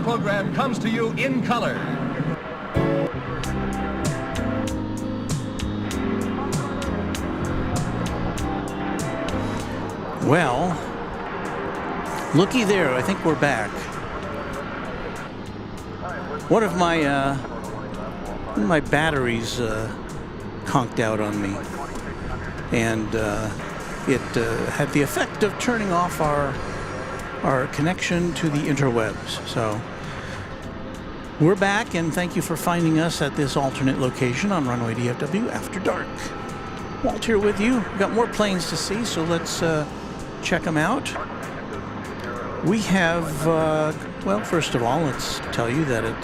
following program comes to you in color. Well, looky there, I think we're back. One of my batteries conked out on me, and it had the effect of turning off our connection to the interwebs. So we're back, and thank you for finding us at this alternate location on Runway DFW After Dark. Walt here with you. We've got more planes to see, so let's check them out. We have, well, first of all, let's tell you that it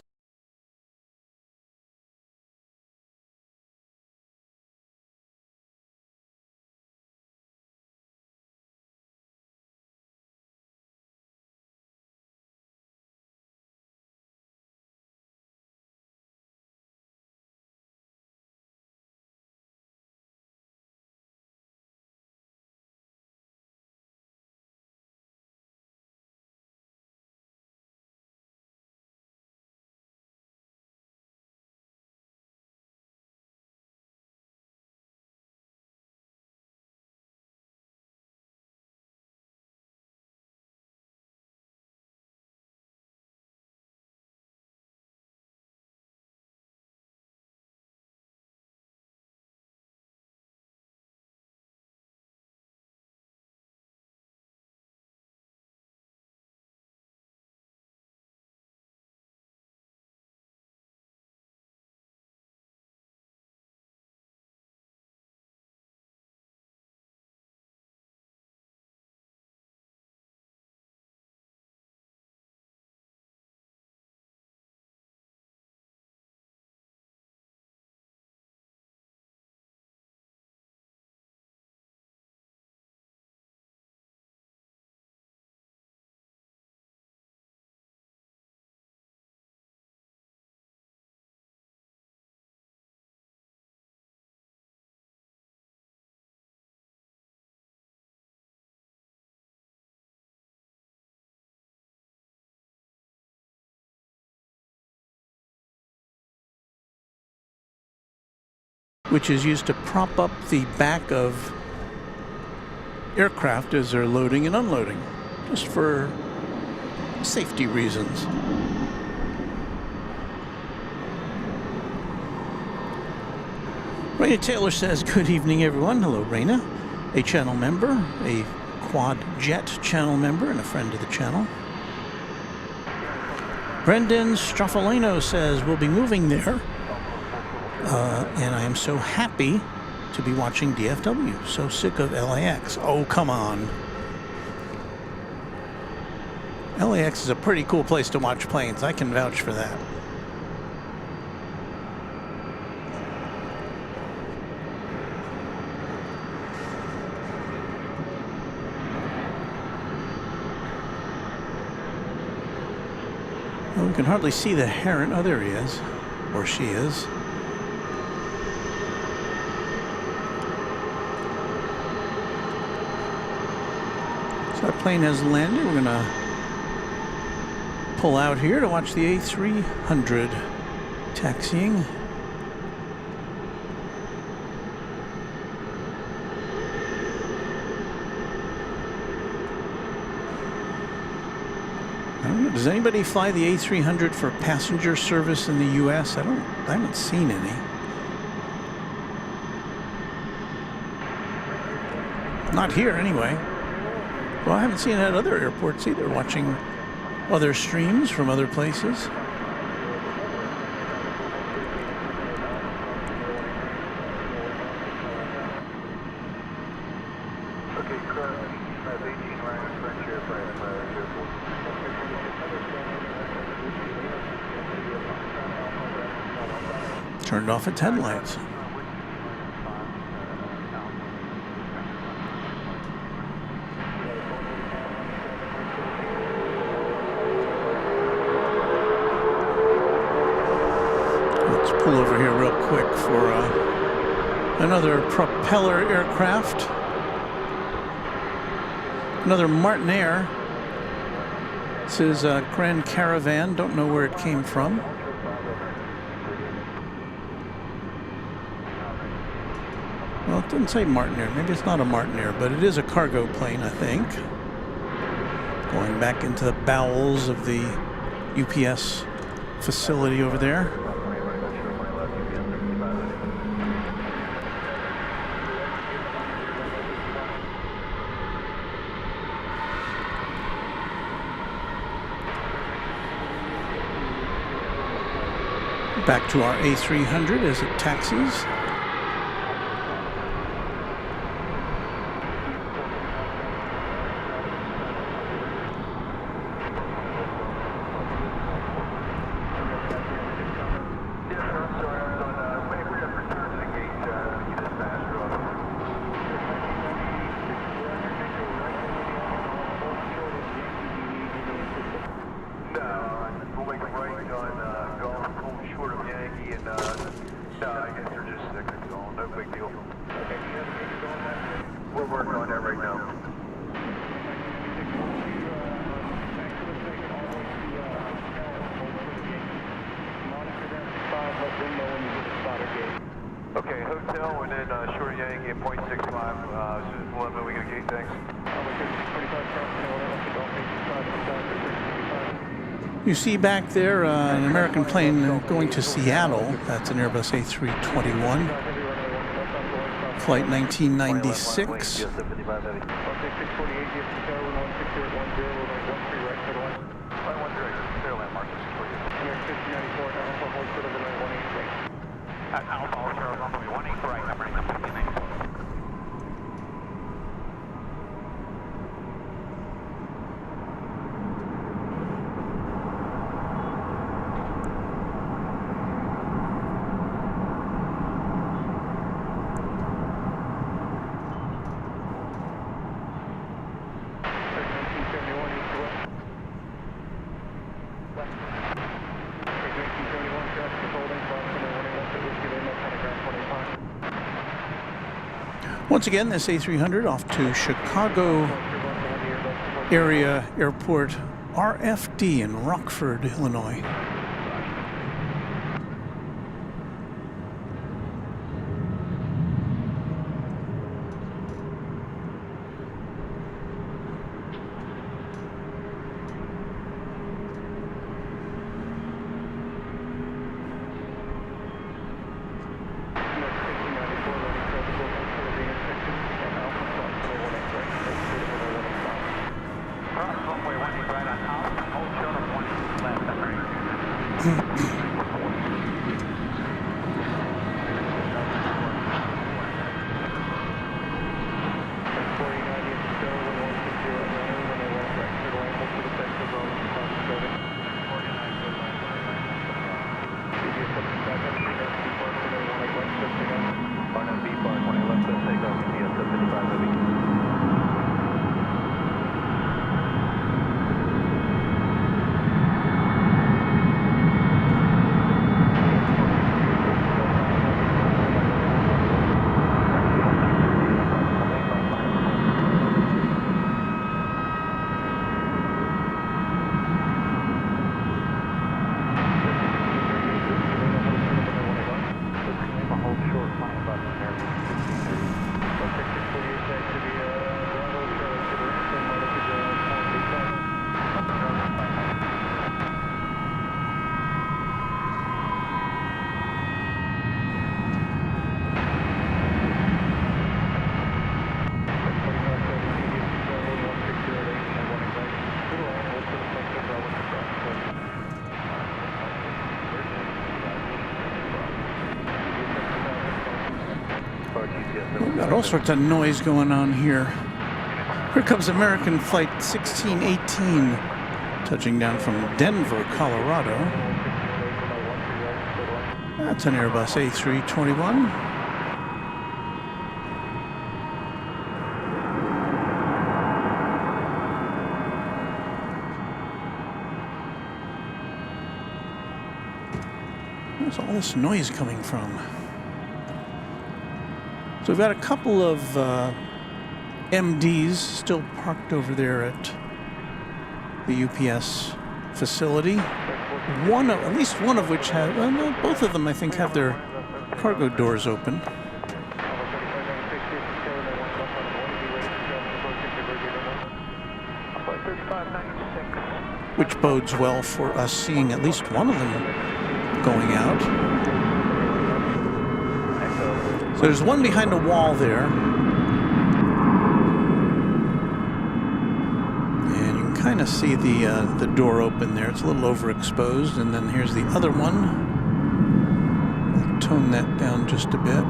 which is used to prop up the back of aircraft as they're loading and unloading, just for safety reasons. Raina Taylor says, good evening, everyone. Hello, Raina. A channel member, a Quad Jet channel member, and a friend of the channel. Brendan Straffolino says, we'll be moving there. And I am so happy to be watching DFW. So sick of LAX. Oh, come on. LAX is a pretty cool place to watch planes. I can vouch for that. Well, we can hardly see the Heron. Oh, there he is. Or she is. So that plane has landed. We're going to pull out here to watch the A300 taxiing. I don't know, does anybody fly the A300 for passenger service in the U.S.? I haven't seen any. Not here, anyway. Well, I haven't seen it at other airports either, watching other streams from other places. Turned off its headlights. Pull over here real quick for another propeller aircraft, another Martin Air. This is a Grand Caravan. Don't know where it came from. Well, it doesn't say Martinair. Maybe it's not a Martinair, but it is a cargo plane, I think. Going back into the bowels of the UPS facility over there. Back to our A300 as it taxis. Okay, hotel and then short Yankee at 0.65. As soon as 11, we get a gate, thanks. You see back there an American plane going to Seattle. That's an Airbus A321. Flight 1996. Once again, this A300 off to Chicago area airport RFD in Rockford, Illinois. Got all sorts of noise going on here. Here comes American Flight 1618, touching down from Denver, Colorado. That's an Airbus A321. Where's all this noise coming from? So we've got a couple of MDs still parked over there at the UPS facility. At least one of which have, well, no, both of them I think have their cargo doors open. Which bodes well for us seeing at least one of them going out. So there's one behind a wall there. And you can kind of see the door open there. It's a little overexposed. And then here's the other one. I'll tone that down just a bit.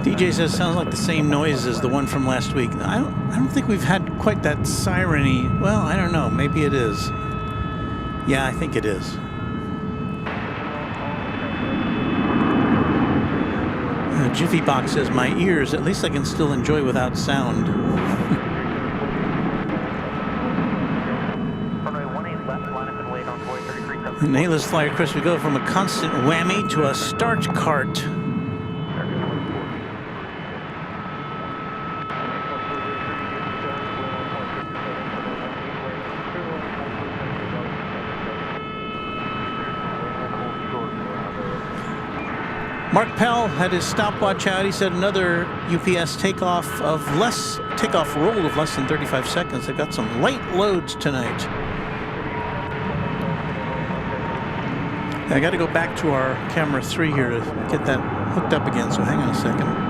DJ says sounds like the same noise as the one from last week. I don't think we've had quite that siren-y. Well, I don't know. Maybe it is. Yeah, I think it is. Jiffy Box says my ears. At least I can still enjoy without sound. Nayless Flyer Chris, we go from a constant whammy to a start cart. Mark Pell had his stopwatch out. He said another UPS takeoff roll of less than 35 seconds. They've got some light loads tonight. I got to go back to our camera 3 here to get that hooked up again, so hang on a second.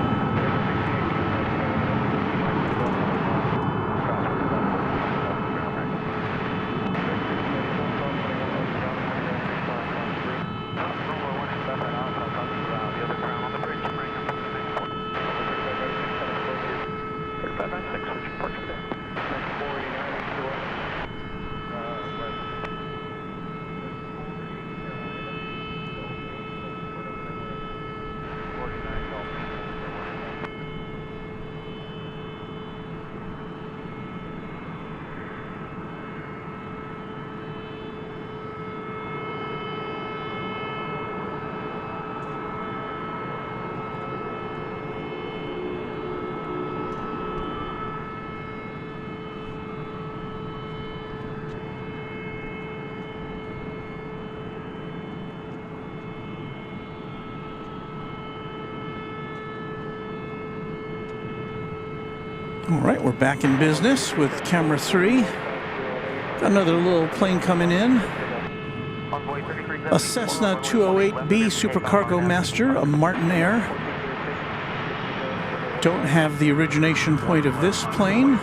All right, we're back in business with camera 3. Got another little plane coming in. A Cessna 208B Supercargo Master, a Martin Air. Don't have the origination point of this plane.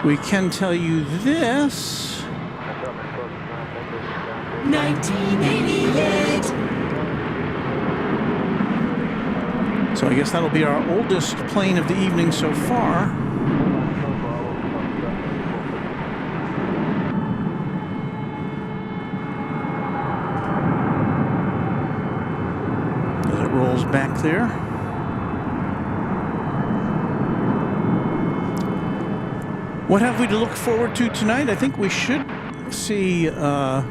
We can tell you this. 1988. So I guess that'll be our oldest plane of the evening so far. As it rolls back there. What have we to look forward to tonight? I think we should see the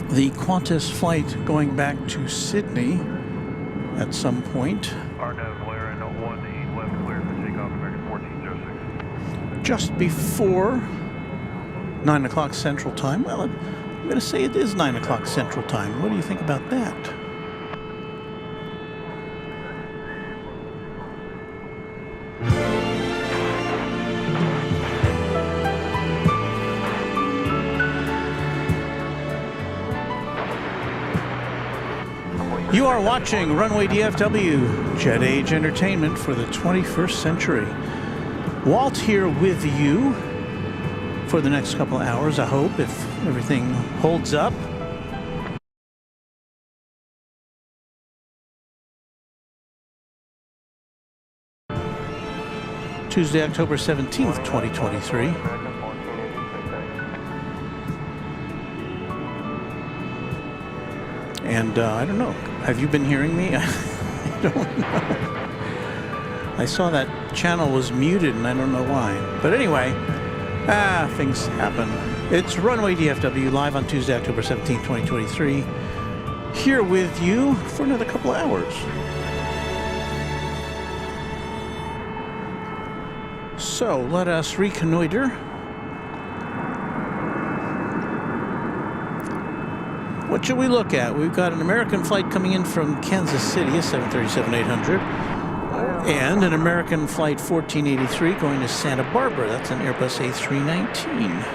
Qantas flight going back to Sydney at some point. Just before 9 o'clock Central Time. Well, I'm going to say it is 9 o'clock Central Time. What do you think about that? You are watching Runway DFW, Jet Age Entertainment for the 21st century. Walt here with you for the next couple of hours, I hope, if everything holds up. Tuesday, October 17th, 2023. And I don't know, have you been hearing me? I don't know. I saw that channel was muted and I don't know why. But anyway, things happen. It's Runway DFW live on Tuesday, October 17th, 2023. Here with you for another couple of hours. So let us reconnoiter. What should we look at? We've got an American flight coming in from Kansas City, a 737-800, and an American flight 1483 going to Santa Barbara. That's an Airbus A319.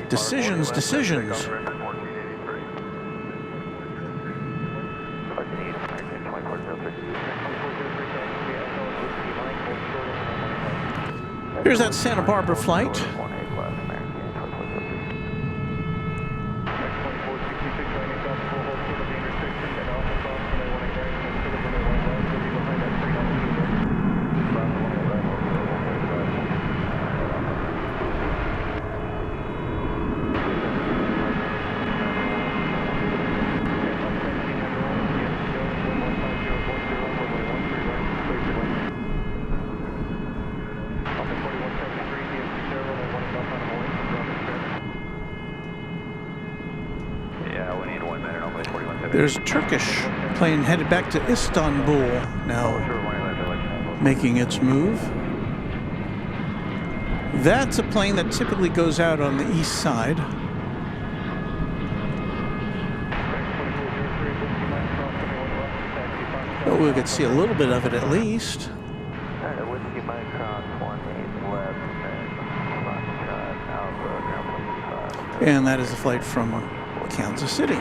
Decisions. Here's that Santa Barbara flight. There's a Turkish plane headed back to Istanbul now, making its move. That's a plane that typically goes out on the east side. But we could see a little bit of it at least. And that is a flight from Kansas City.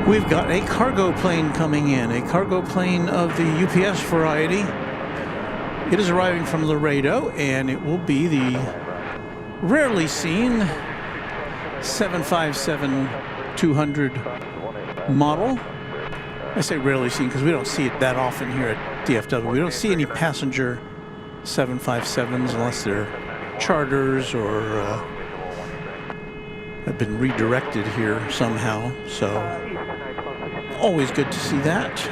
We've got a cargo plane coming in, a cargo plane of the UPS variety. It is arriving from Laredo, and it will be the rarely seen 757-200 model. I say rarely seen because we don't see it that often here at DFW. We don't see any passenger 757s unless they're charters or have been redirected here somehow. So always good to see that.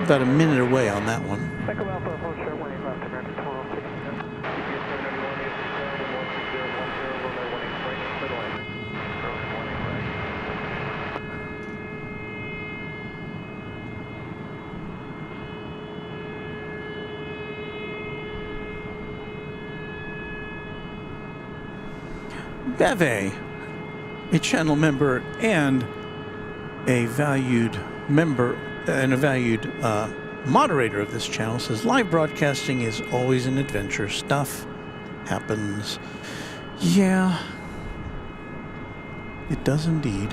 About a minute away on that one. Beve, a channel member and a valued member and a valued moderator of this channel, says live broadcasting is always an adventure. Stuff happens. Yeah, it does indeed.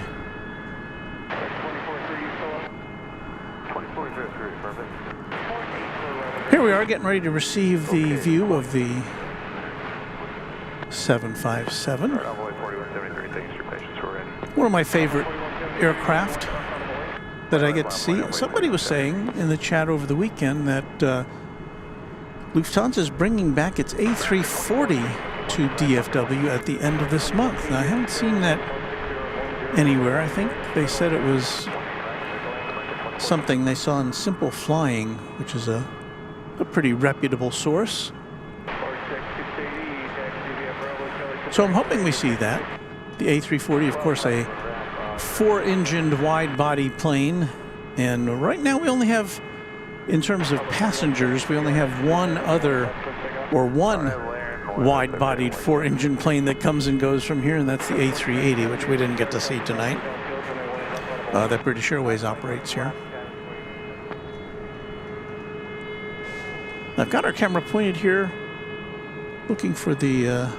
Here we are getting ready to receive the view of the 757. One of my favorite aircraft that I get to see. Somebody was saying in the chat over the weekend that Lufthansa is bringing back its A340 to DFW at the end of this month. Now, I haven't seen that anywhere. I think they said it was something they saw in Simple Flying, which is a pretty reputable source. So I'm hoping we see that. The A340, of course, a 4-engined wide-body plane. And right now we only have, in terms of passengers, we only have one wide-bodied 4-engine plane that comes and goes from here, and that's the A380, which we didn't get to see tonight. That British Airways operates here. I've got our camera pointed here, looking for the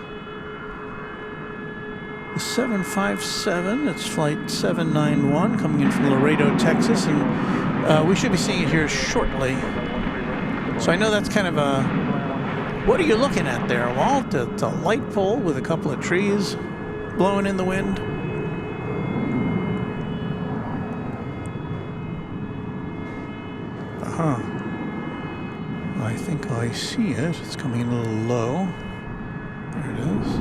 757. It's flight 791 coming in from Laredo, Texas, and we should be seeing it here shortly. So I know that's kind of a, what are you looking at there, Walt? It's a light pole with a couple of trees blowing in the wind. I think I see it. It's coming in a little low. There it is.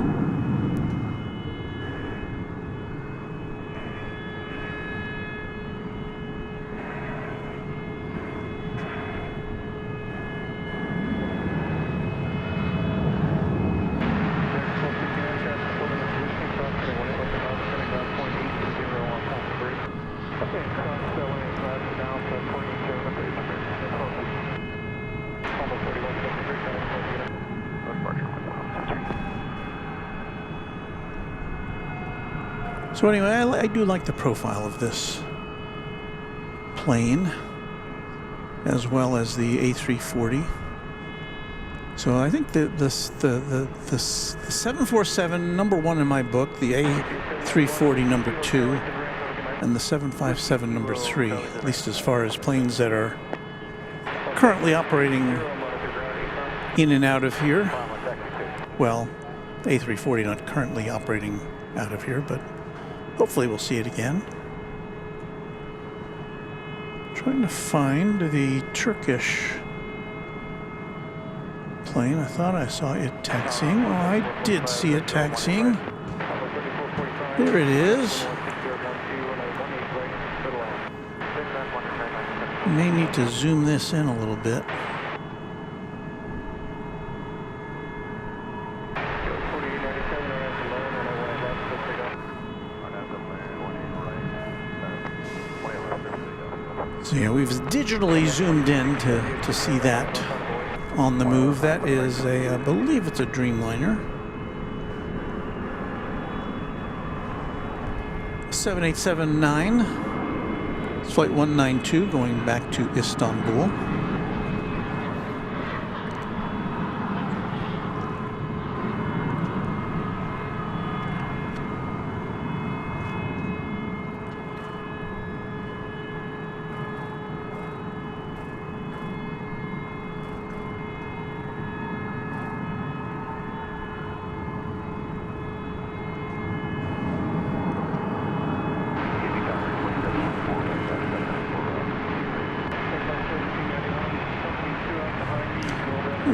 So anyway, I do like the profile of this plane, as well as the A340. So I think the 747 number 1 in my book, the A340 number 2, and the 757 number 3, at least as far as planes that are currently operating in and out of here. Well, A340 not currently operating out of here, but hopefully we'll see it again. Trying to find the Turkish plane. I thought I saw it taxiing. Oh, I did see it taxiing. There it is. May need to zoom this in a little bit. So yeah, we've digitally zoomed in to see that on the move. That is I believe it's a Dreamliner. 7879. It's flight 192 going back to Istanbul.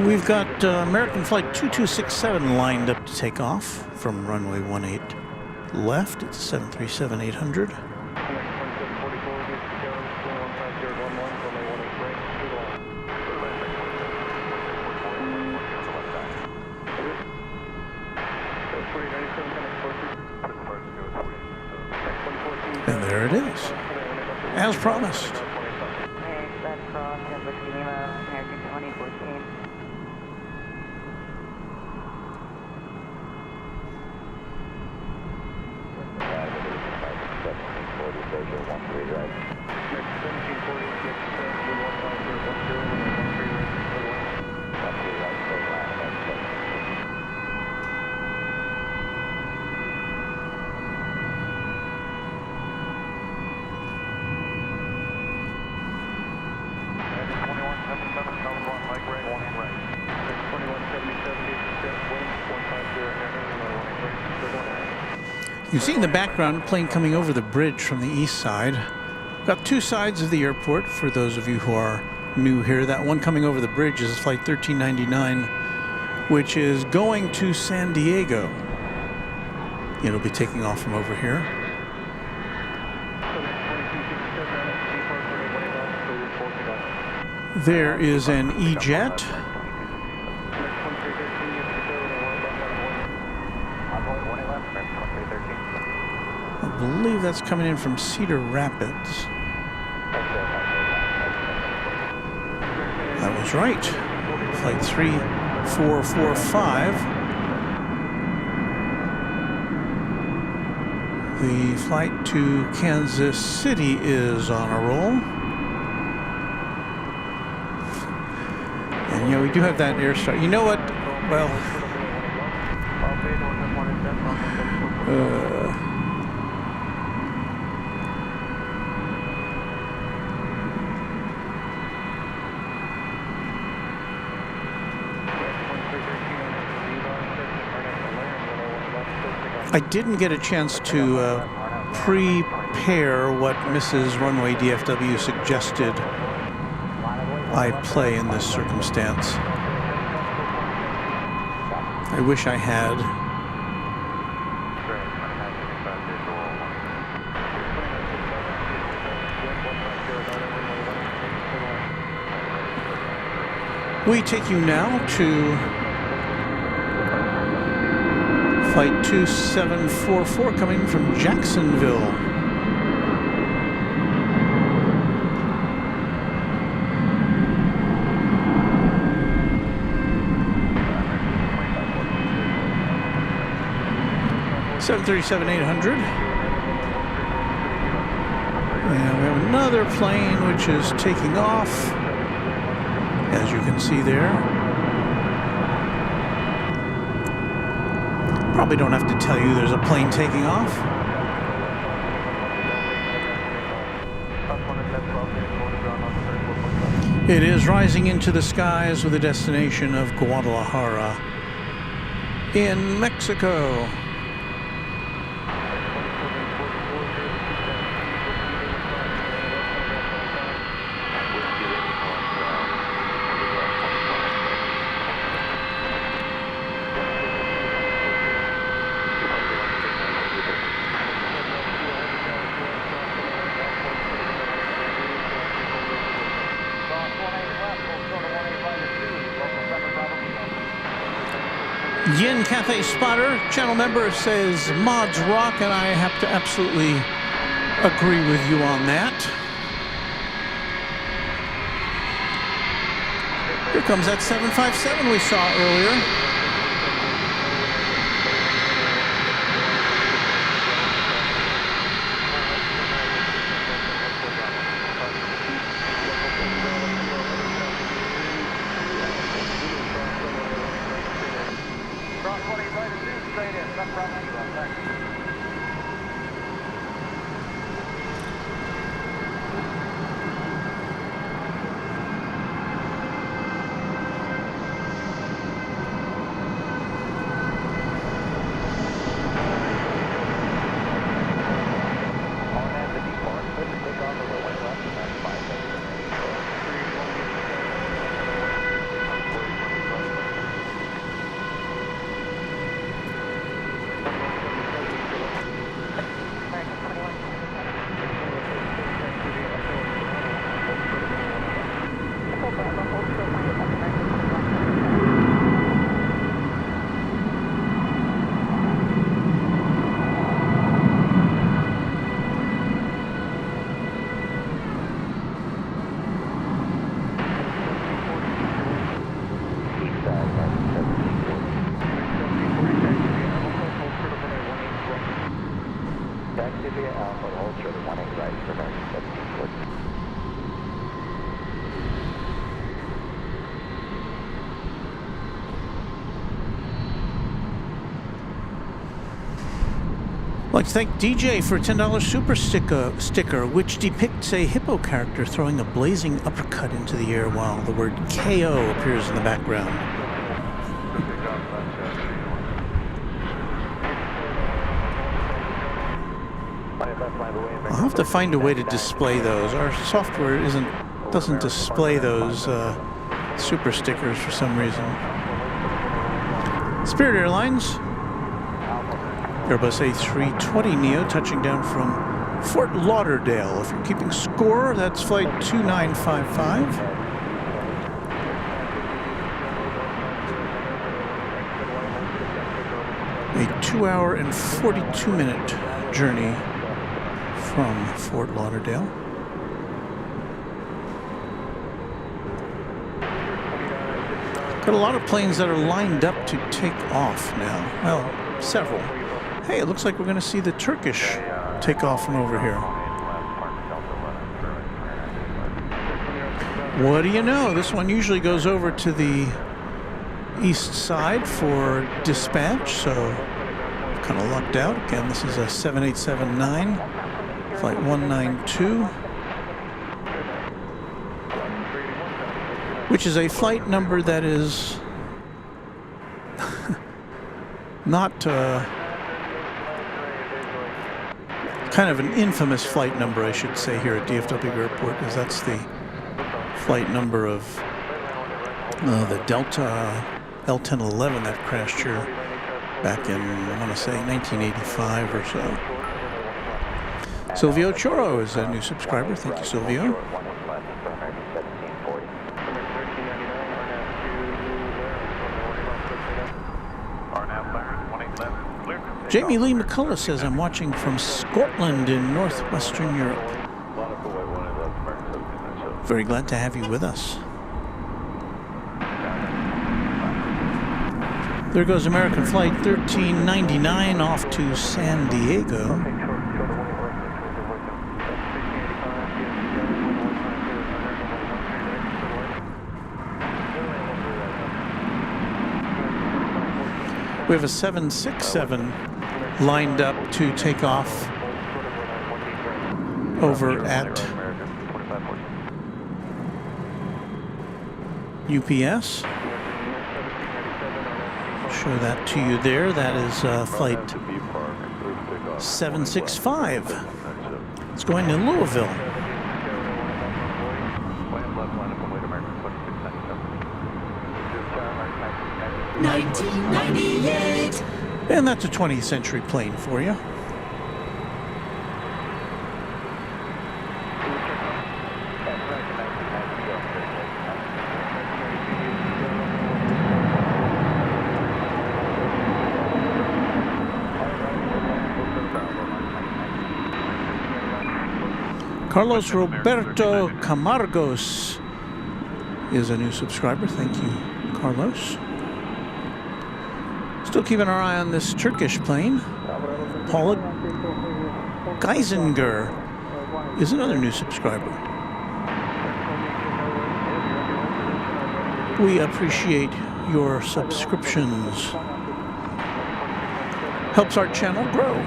We've got American Flight 2267 lined up to take off from runway 18 left. It's 737-800. And there it is, as promised. You see in the background a plane coming over the bridge from the east side. Got two sides of the airport for those of you who are new here. That one coming over the bridge is flight 1399, which is going to San Diego. It'll be taking off from over here. There is an E-Jet. I believe that's coming in from Cedar Rapids. I was right. Flight 3445. The flight to Kansas City is on a roll. And yeah, we do have that air start. You know what? Well, I didn't get a chance to prepare what Mrs. Runway DFW suggested I play in this circumstance. I wish I had. We take you now to Flight 2744 coming from Jacksonville. (737-800). And we have another plane which is taking off, as you can see there. Probably don't have to tell you there's a plane taking off. It is rising into the skies with a destination of Guadalajara in Mexico. Yin Cafe Spotter, channel member, says mods rock, and I have to absolutely agree with you on that. Here comes that 757 we saw earlier. I'd like to thank DJ for a $10 super sticker, which depicts a hippo character throwing a blazing uppercut into the air while the word KO appears in the background. I'll have to find a way to display those. Our software doesn't display those super stickers for some reason. Spirit Airlines, Airbus A320neo touching down from Fort Lauderdale. If you're keeping score, that's flight 2955. A 2-hour and 42-minute journey from Fort Lauderdale. Got a lot of planes that are lined up to take off now. Well, several. Hey, it looks like we're going to see the Turkish take off from over here. What do you know? This one usually goes over to the east side for dispatch, so kind of lucked out. Again, this is a 7879, flight 192, which is a flight number that is not kind of an infamous flight number, I should say, here at DFW Airport, because that's the flight number of the Delta L1011 that crashed here back in, I want to say, 1985 or so. Silvio Choro is a new subscriber. Thank you, Silvio. Jamie Lee McCullough says, I'm watching from Scotland in northwestern Europe. Very glad to have you with us. There goes American Flight 1399 off to San Diego. We have a 767 lined up to take off over at UPS. Show that to you there. That is flight 765. It's going to Louisville. 1998. And that's a 20th century plane for you. Carlos Roberto Camargos is a new subscriber. Thank you, Carlos. Still keeping our eye on this Turkish plane. Paula Geisinger is another new subscriber. We appreciate your subscriptions. Helps our channel grow.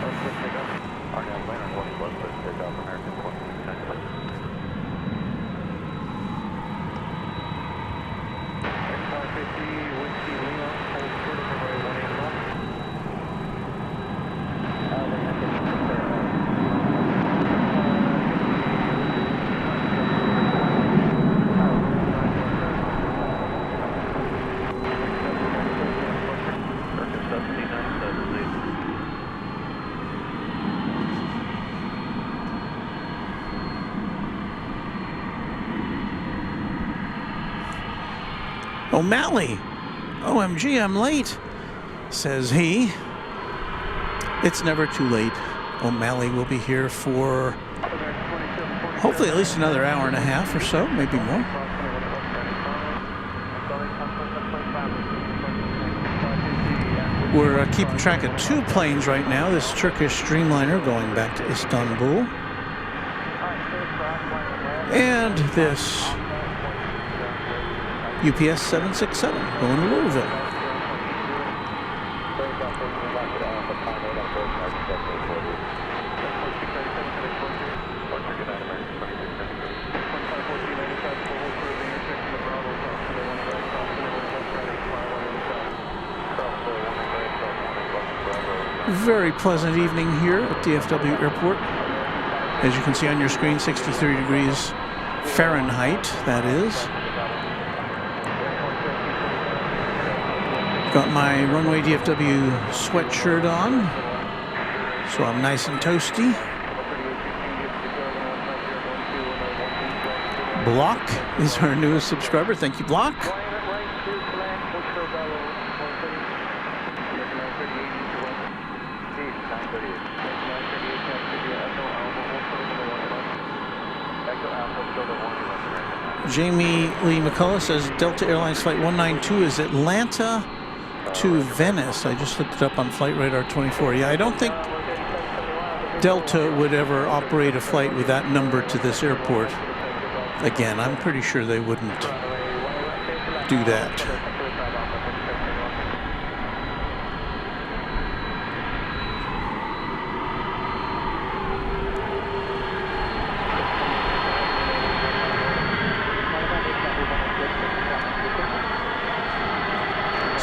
O'Malley, OMG, I'm late, says he. It's never too late. O'Malley will be here for hopefully at least another hour and a half or so, maybe more. We're keeping track of two planes right now. This Turkish Dreamliner going back to Istanbul. And this UPS 767 going to Louisville. Very pleasant evening here at DFW Airport. As you can see on your screen, 63 degrees Fahrenheit, that is. Got my Runway DFW sweatshirt on, so I'm nice and toasty. Block is our newest subscriber. Thank you, Block. Jamie Lee McCullough says Delta Airlines Flight 192 is Atlanta to Venice. I just looked it up on Flight Radar 24. Yeah, I don't think Delta would ever operate a flight with that number to this airport again. I'm pretty sure they wouldn't do that.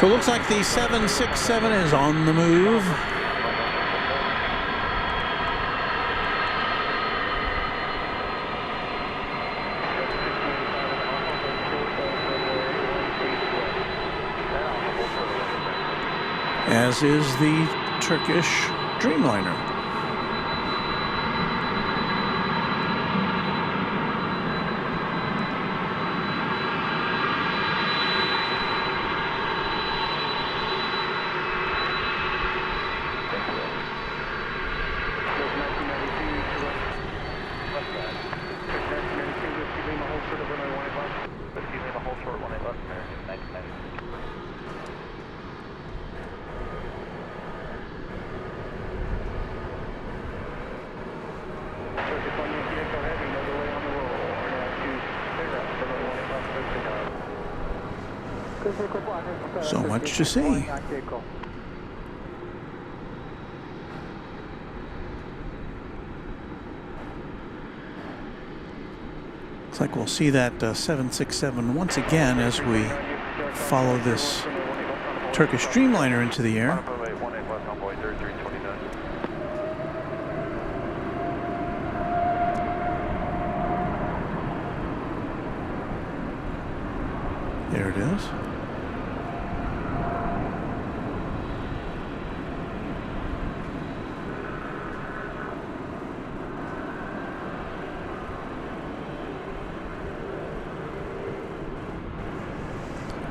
So it looks like the 767 is on the move. As is the Turkish Dreamliner. So much to see. Looks like we'll see that 767 once again as we follow this Turkish Dreamliner into the air. There it is.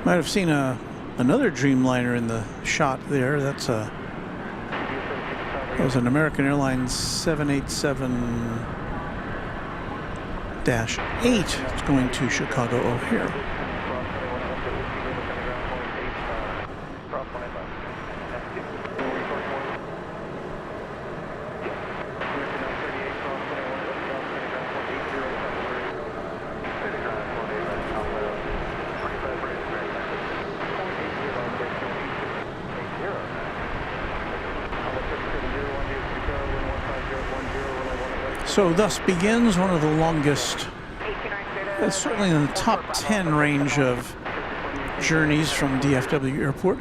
Might have seen another Dreamliner in the shot there. That was an American Airlines 787-8. It's going to Chicago O'Hare. So thus begins one of the longest, certainly in the top 10 range of journeys from DFW Airport.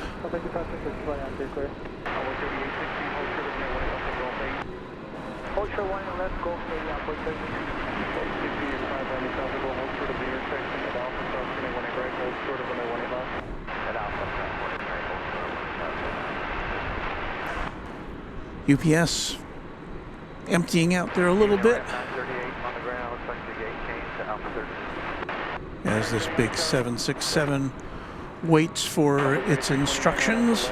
UPS emptying out there a little bit as this big 767 waits for its instructions.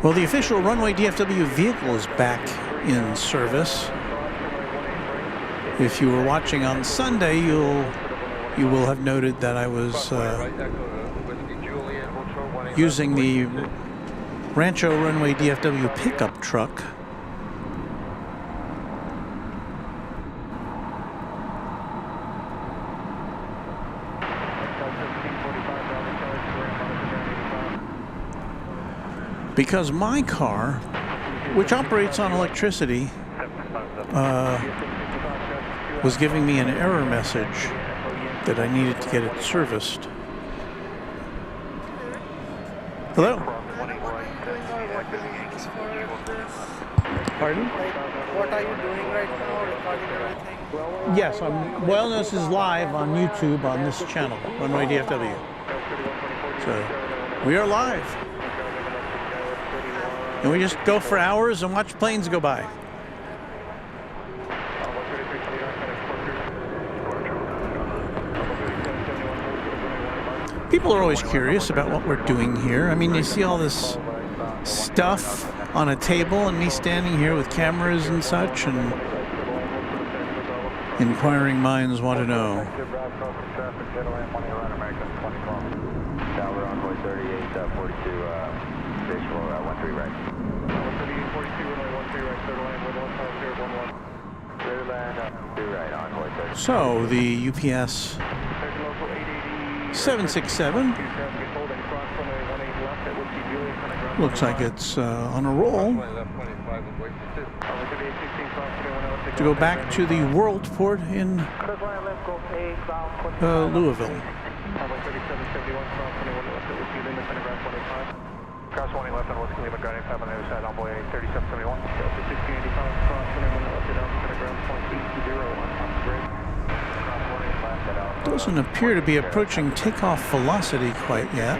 Well, the official Runway DFW vehicle is back in service. If you were watching on Sunday, you will have noted that I was using the Rancho Runway DFW pickup truck. Because my car, which operates on electricity, was giving me an error message that I needed to get it serviced. Hello? Pardon? What are you doing right now? Recording everything? Yes, Wellness is live on YouTube on this channel, Runway DFW. So, we are live. And we just go for hours and watch planes go by. People are always curious about what we're doing here. I mean, you see all this stuff on a table and me standing here with cameras and such, and inquiring minds want to know. So the UPS 767 looks like it's on a roll to go back to the World Port in Louisville. Cross 1 left on Whiskey Lima, guiding 5 on the other side, envoy 3771. Delta 1685, cross 1 left down, ground point 820 on top of grade. Cross 1 left at Alpha. Doesn't appear to be approaching takeoff velocity quite yet.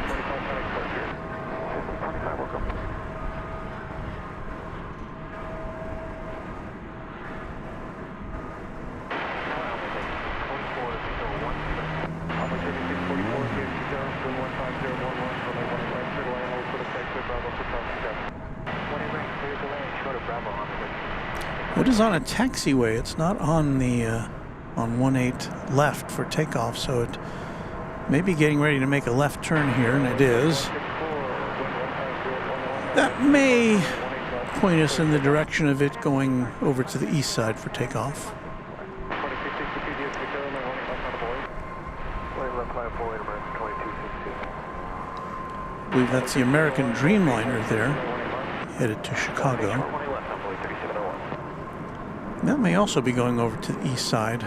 It is on a taxiway. It's not on the on 18 left for takeoff, so it may be getting ready to make a left turn here, and it is. That may point us in the direction of it going over to the east side for takeoff. I believe that's the American Dreamliner there, headed to Chicago. That may also be going over to the east side.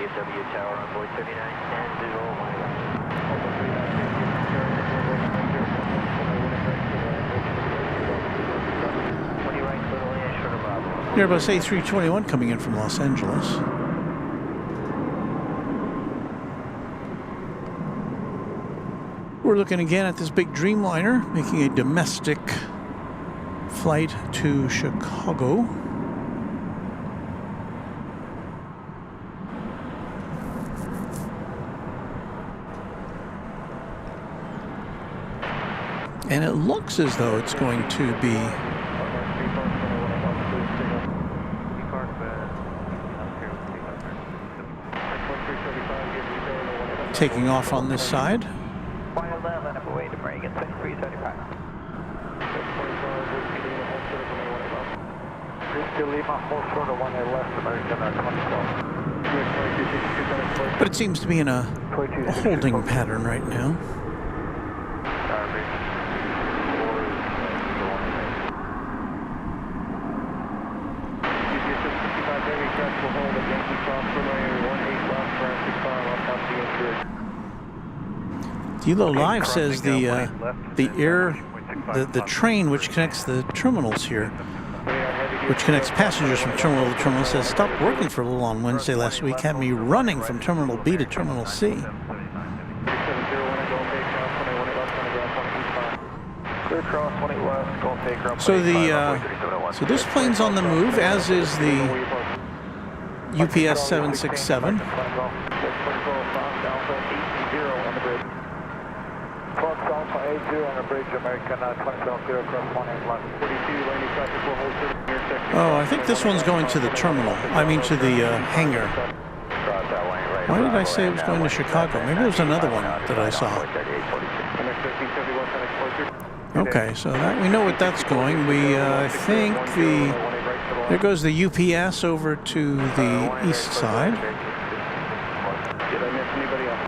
DFW Tower on board 39, stand 0. Airbus A321 coming in from Los Angeles. We're looking again at this big Dreamliner, making a domestic flight to Chicago. And it looks as though it's going to be taking off on this side. But it seems to be in a holding pattern right now. Hilo Live says the train which connects the terminals here, which connects passengers from terminal to terminal, says stopped working for a little on Wednesday last week, had me running from terminal B to terminal C. So this plane's on the move, as is the UPS 767. Oh, I think this one's going to the terminal. I mean to the hangar. Why did I say it was going to Chicago? Maybe there's another one that I saw. Okay, so that, we know what that's going. We think there goes the UPS over to the east side. Did I miss anybody else?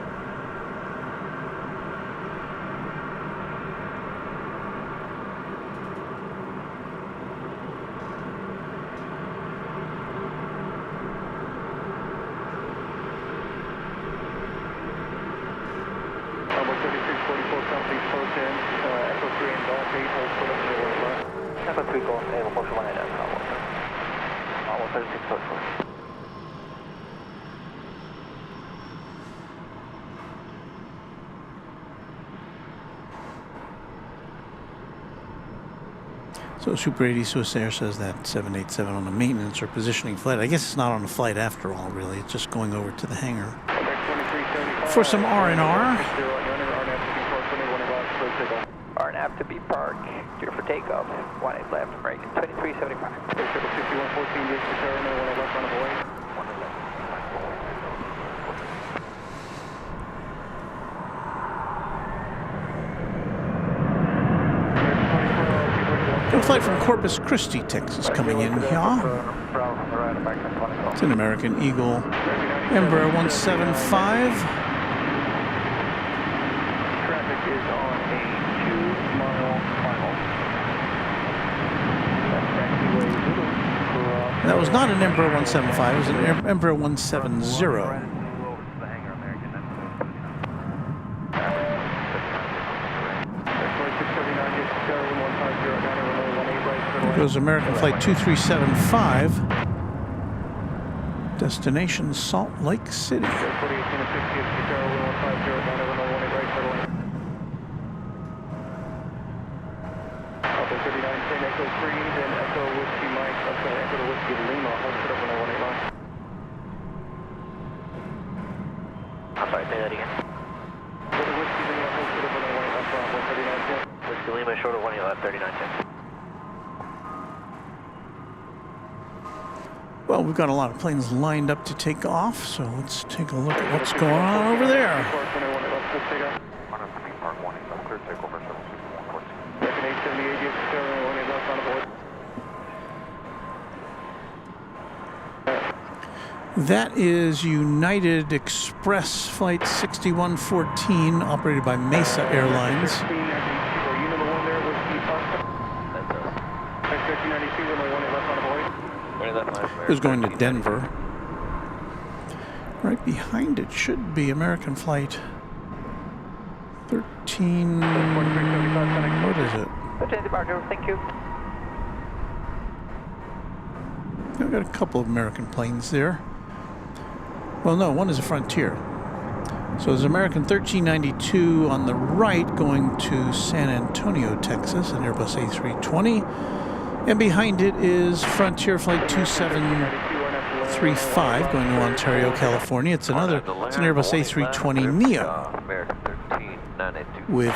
So Super 80 Swiss Air says that 787 on a maintenance or positioning flight. I guess it's not on a flight after all, really. It's just going over to the hangar for some R&R. RNAV to be park, clear for takeoff. 18 left, American 2375. 5114, this is Tower, 1 left on the boy. A flight from Corpus Christi, Texas, coming in here. It's an American Eagle Embraer 175. Traffic is on a 2-mile final. That was not an Embraer 175, it was an Embraer 170. There goes American Flight 2375. Destination Salt Lake City. I'm sorry, say that again. Whiskey Lima, short of 111, 3910. Well, we've got a lot of planes lined up to take off, so let's take a look at what's going on over there. That is United Express Flight 6114, operated by Mesa Airlines. It was going to Denver. Right behind it should be American Flight 13. What is it? Thank you. I've got a couple of American planes there. Well, no, one is a Frontier. So there's American 1392 on the right going to San Antonio, Texas, an Airbus A320. And behind it is Frontier Flight 2735 going to Ontario, California. It's an Airbus A320 Neo with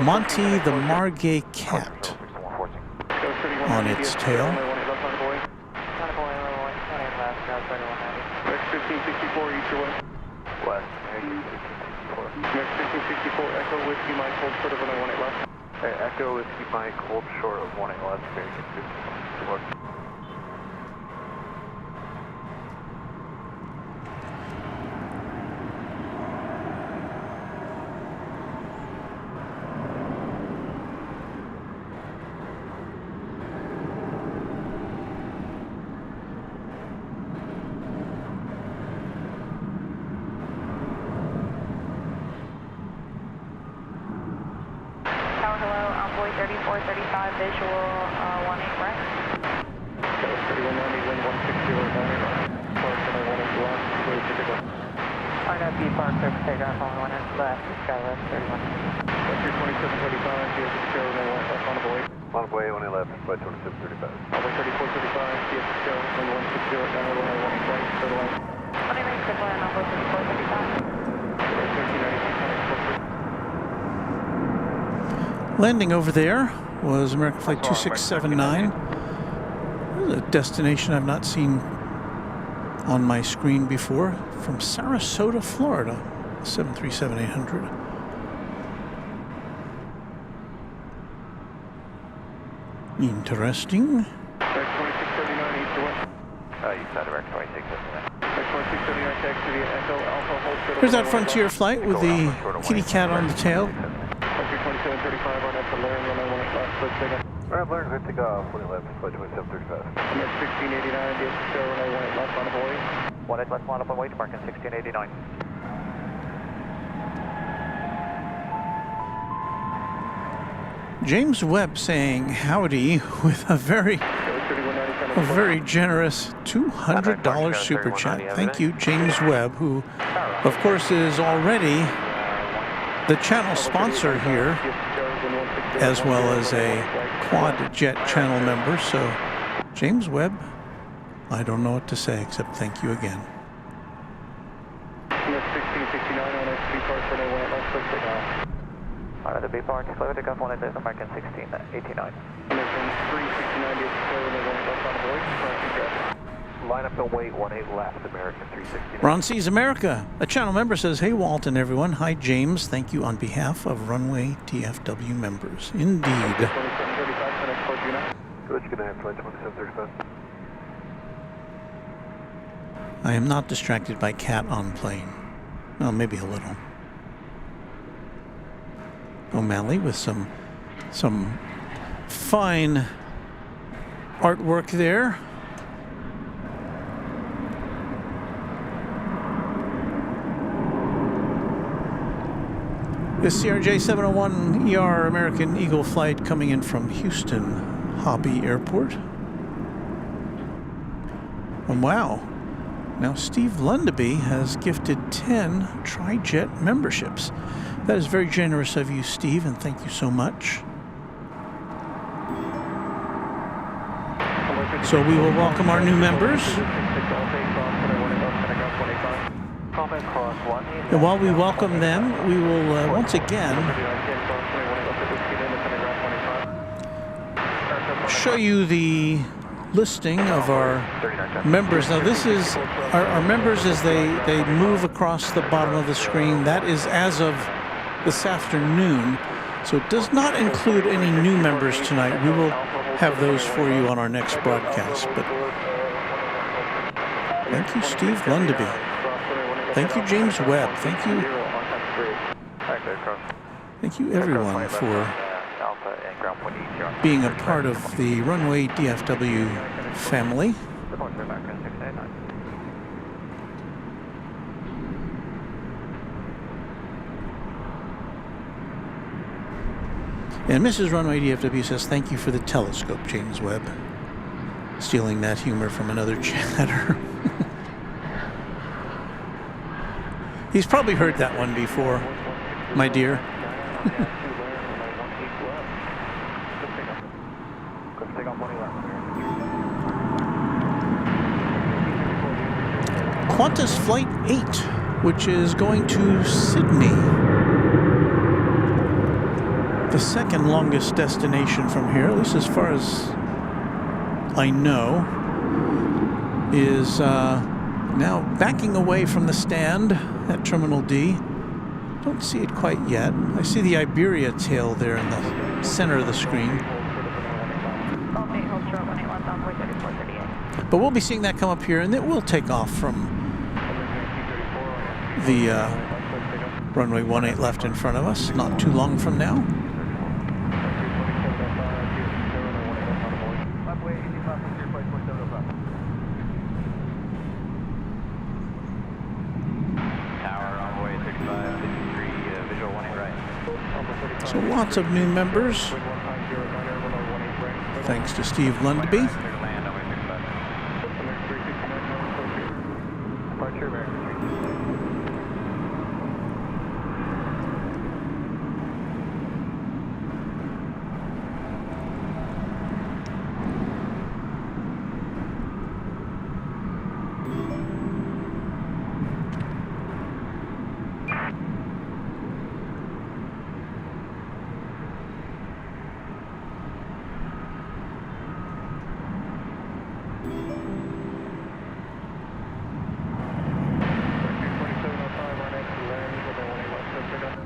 Monty the Margay cat on its tail. 1564 east or west. West. Next 1564, Echo Whiskey Mike, hold short of 118 left. Echo Whiskey Mike, hold short of 18 left. Very good. Visual 18 right. That was 3190, wind 160, RWB Park, clear for takeoff on 1 inch left, sky left, 31. Vector 2735, GS Show, no one left on the way. On the way, 111, flight 2735. Over 3435, GS Show, no 160, down 118 right, to the left. 29 triple and number 3435. Landing over there was American Flight 2679. A destination I've not seen on my screen before, from Sarasota, Florida, 737-800. Interesting. 2639 east to west. You said American Flight 679. 2639 taxi via Echo Alpha, hold short of Here's that Frontier flight with the kitty cat on the tail. Vector 2735 on Echo Blair, 118 left, clear for takeoff. Alright, Blair, good to go. 111, flight 2735. Next 1689, GS Show, no 18 left on the way. 18 left, line up on way to marking 1689. James Webb saying howdy with a very generous $200 super chat. Thank you, James Webb, who, of course, is already the channel sponsor here, as well as a Quad Jet channel member. So, James Webb, I don't know what to say except thank you again. Next 1669 on SP Park, for no 18 left, clear for takeoff. Out of the B Park, clear to takeoff, 18 left, marking 1689. Mission 369, GS Show, no 18 left on the way. Line up and wait, 18 left, American 369. Ron Sees America, a channel member, says, hey, Walt and everyone. Hi, James. Thank you on behalf of Runway DFW members. Indeed. 2735 for next 429. Good, good night, flight 2735. I am not distracted by cat on plane. Well, maybe a little. O'Malley with some fine artwork there. This CRJ 701 ER American Eagle flight coming in from Houston, Hobby Airport. And wow, now Steve Lundaby has gifted 10 Tri-Jet memberships. That is very generous of you, Steve, and thank you so much. So we will welcome our new members. And while we welcome them, we will once again show you the listing of our members. Now this is our members as they move across the bottom of the screen. That is as of this afternoon. So it does not include any new members tonight. We will have those for you on our next broadcast. But thank you, Steve Lundaby. Thank you, James Webb. Thank you everyone for being a part of the Runway DFW family. And Mrs. Runway DFW says, thank you for the telescope, James Webb. Stealing that humor from another chatter. He's probably heard that one before, my dear. Qantas Flight 8, which is going to Sydney. The second longest destination from here, at least as far as I know, is now backing away from the stand at Terminal D. Don't see it quite yet. I see the Iberia tail there in the center of the screen. But we'll be seeing that come up here, and it will take off from the runway 18 left in front of us, not too long from now. So lots of new members, thanks to Steve Lundaby.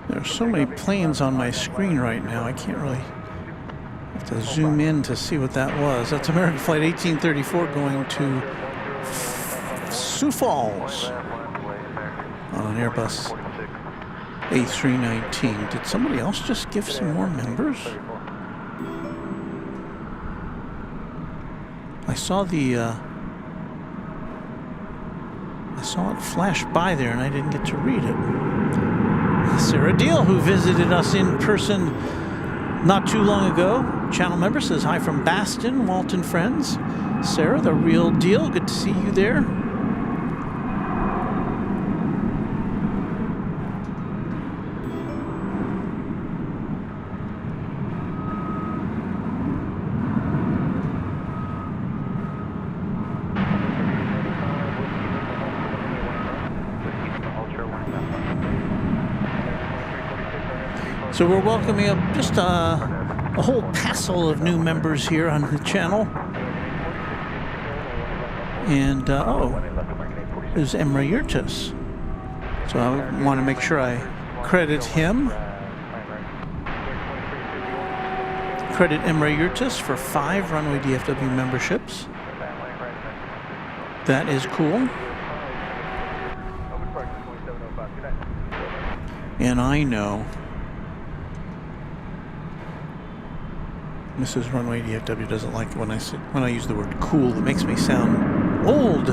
There's so many planes on my screen right now, I can't really have to zoom in to see what that was. That's American Flight 1834 going to Sioux Falls on an Airbus A319. Did somebody else just give some more members? I saw it flash by there and I didn't get to read it. Sarah Deal, who visited us in person not too long ago, channel member, says hi from Baston, Walton friends. Sarah, the real deal, good to see you there. So we're welcoming up just a whole passel of new members here on the channel. And, oh, there's Emre Yurtis. So I want to make sure I credit him. Credit Emre Yurtis for 5 Runway DFW memberships. That is cool. And I know Mrs. Runway DFW doesn't like it when I use the word cool. It makes me sound old.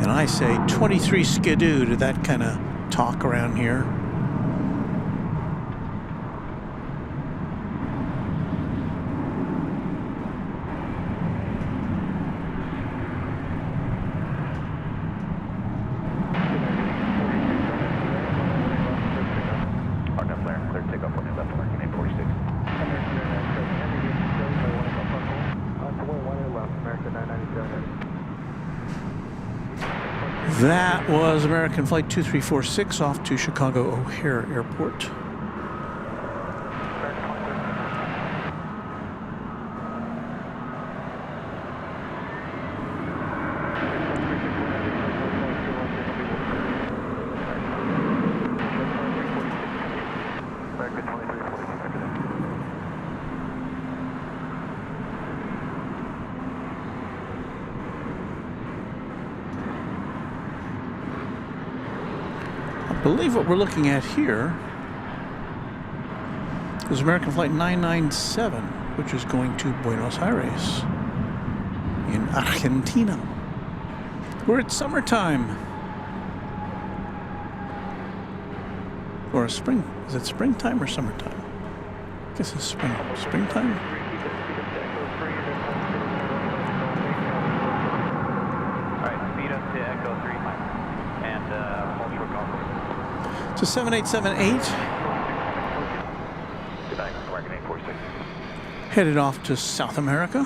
And I say 23 skidoo to that kind of talk around here. That was American Flight 2346 off to Chicago O'Hare Airport. I believe what we're looking at here is American Flight 997, which is going to Buenos Aires in Argentina, where it's summertime. Or spring. Is it springtime or summertime? I guess it's springtime. So 7878 headed off to South America.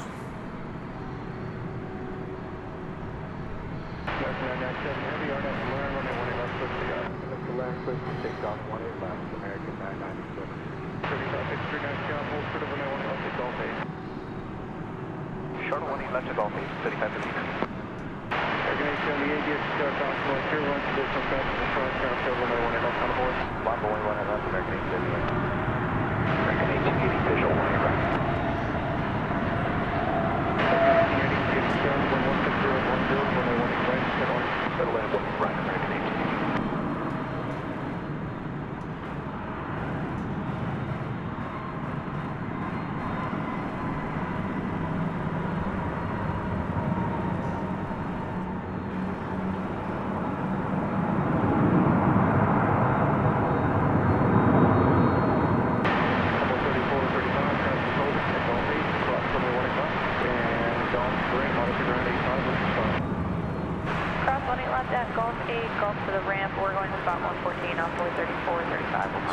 Charlotte 18 left to Golf 8, 3550. American 878, Cosmo, Tier 1, traditional traffic in front, Count 701 left on board. Bomb Boeing 1 left, American 878. American 1880, visual 1 right. American 1880, South 1160, 10, 1 right, settle in 1 right, American 1880.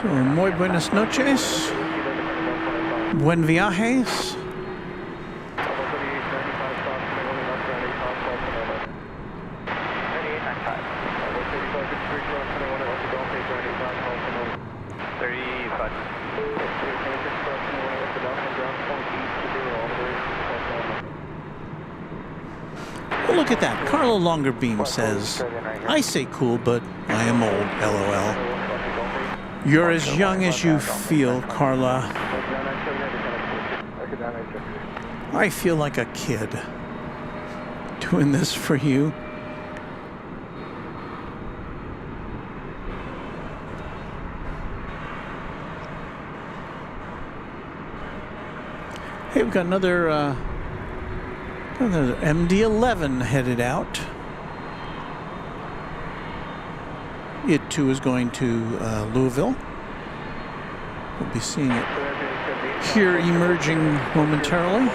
So, muy buenas noches. Buen viajes. Well, look at that. Carlo Longerbeam says, I say cool, but I am old, LOL. You're as young as you feel, Carla. I feel like a kid doing this for you. Hey, we've got another MD-11 headed out. It too is going to Louisville. We'll be seeing it here emerging momentarily.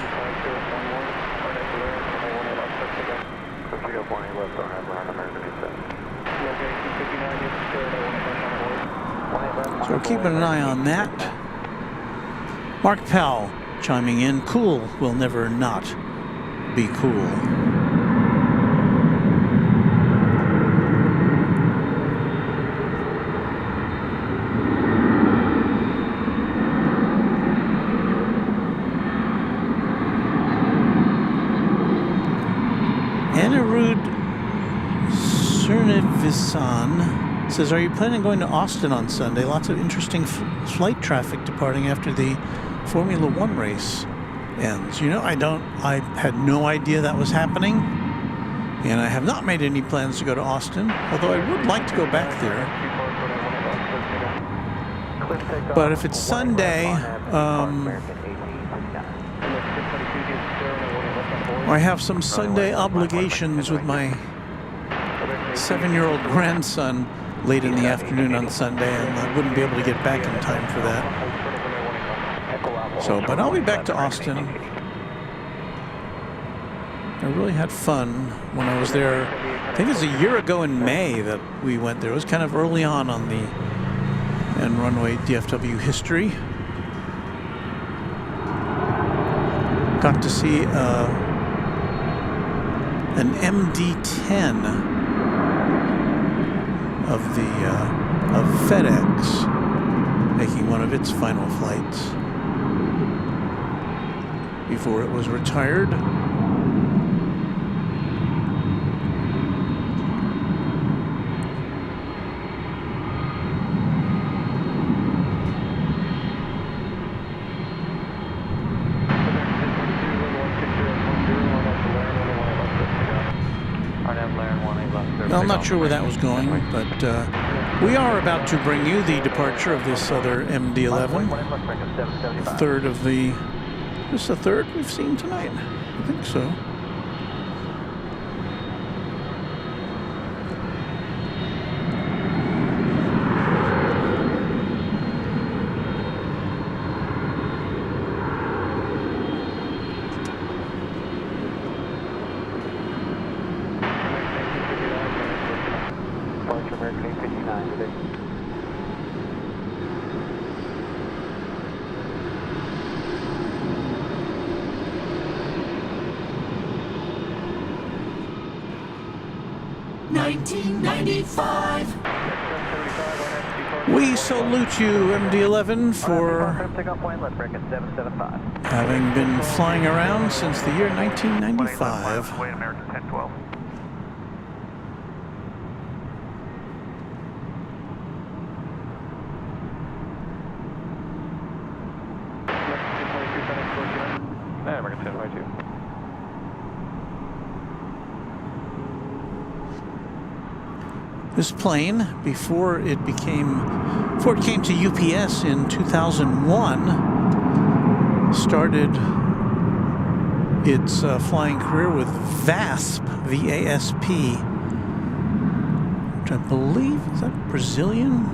So we're keeping an eye on that. Mark Powell chiming in. Cool will never not be cool. Cernivisan says, are you planning on going to Austin on Sunday? Lots of interesting flight traffic departing after the Formula One race ends. You know, I had no idea that was happening, and I have not made any plans to go to Austin, although I would like to go back there. But if it's Sunday, I have some Sunday obligations with my 7-year-old grandson late in the afternoon on Sunday, and I wouldn't be able to get back in time for that. So, but I'll be back to Austin. I really had fun when I was there. I think it was a year ago in May that we went there. It was kind of early on the Runway DFW history. Got to see an MD-10 of FedEx making one of its final flights before it was retired. I'm not sure where that was going, but we are about to bring you the departure of this other MD-11. Third of the... This is the third we've seen tonight. I think so. We salute you, MD-11, for having been flying around since the year 1995. This plane, before it came to UPS in 2001, started its flying career with VASP, V-A-S-P, which I believe, is that Brazilian?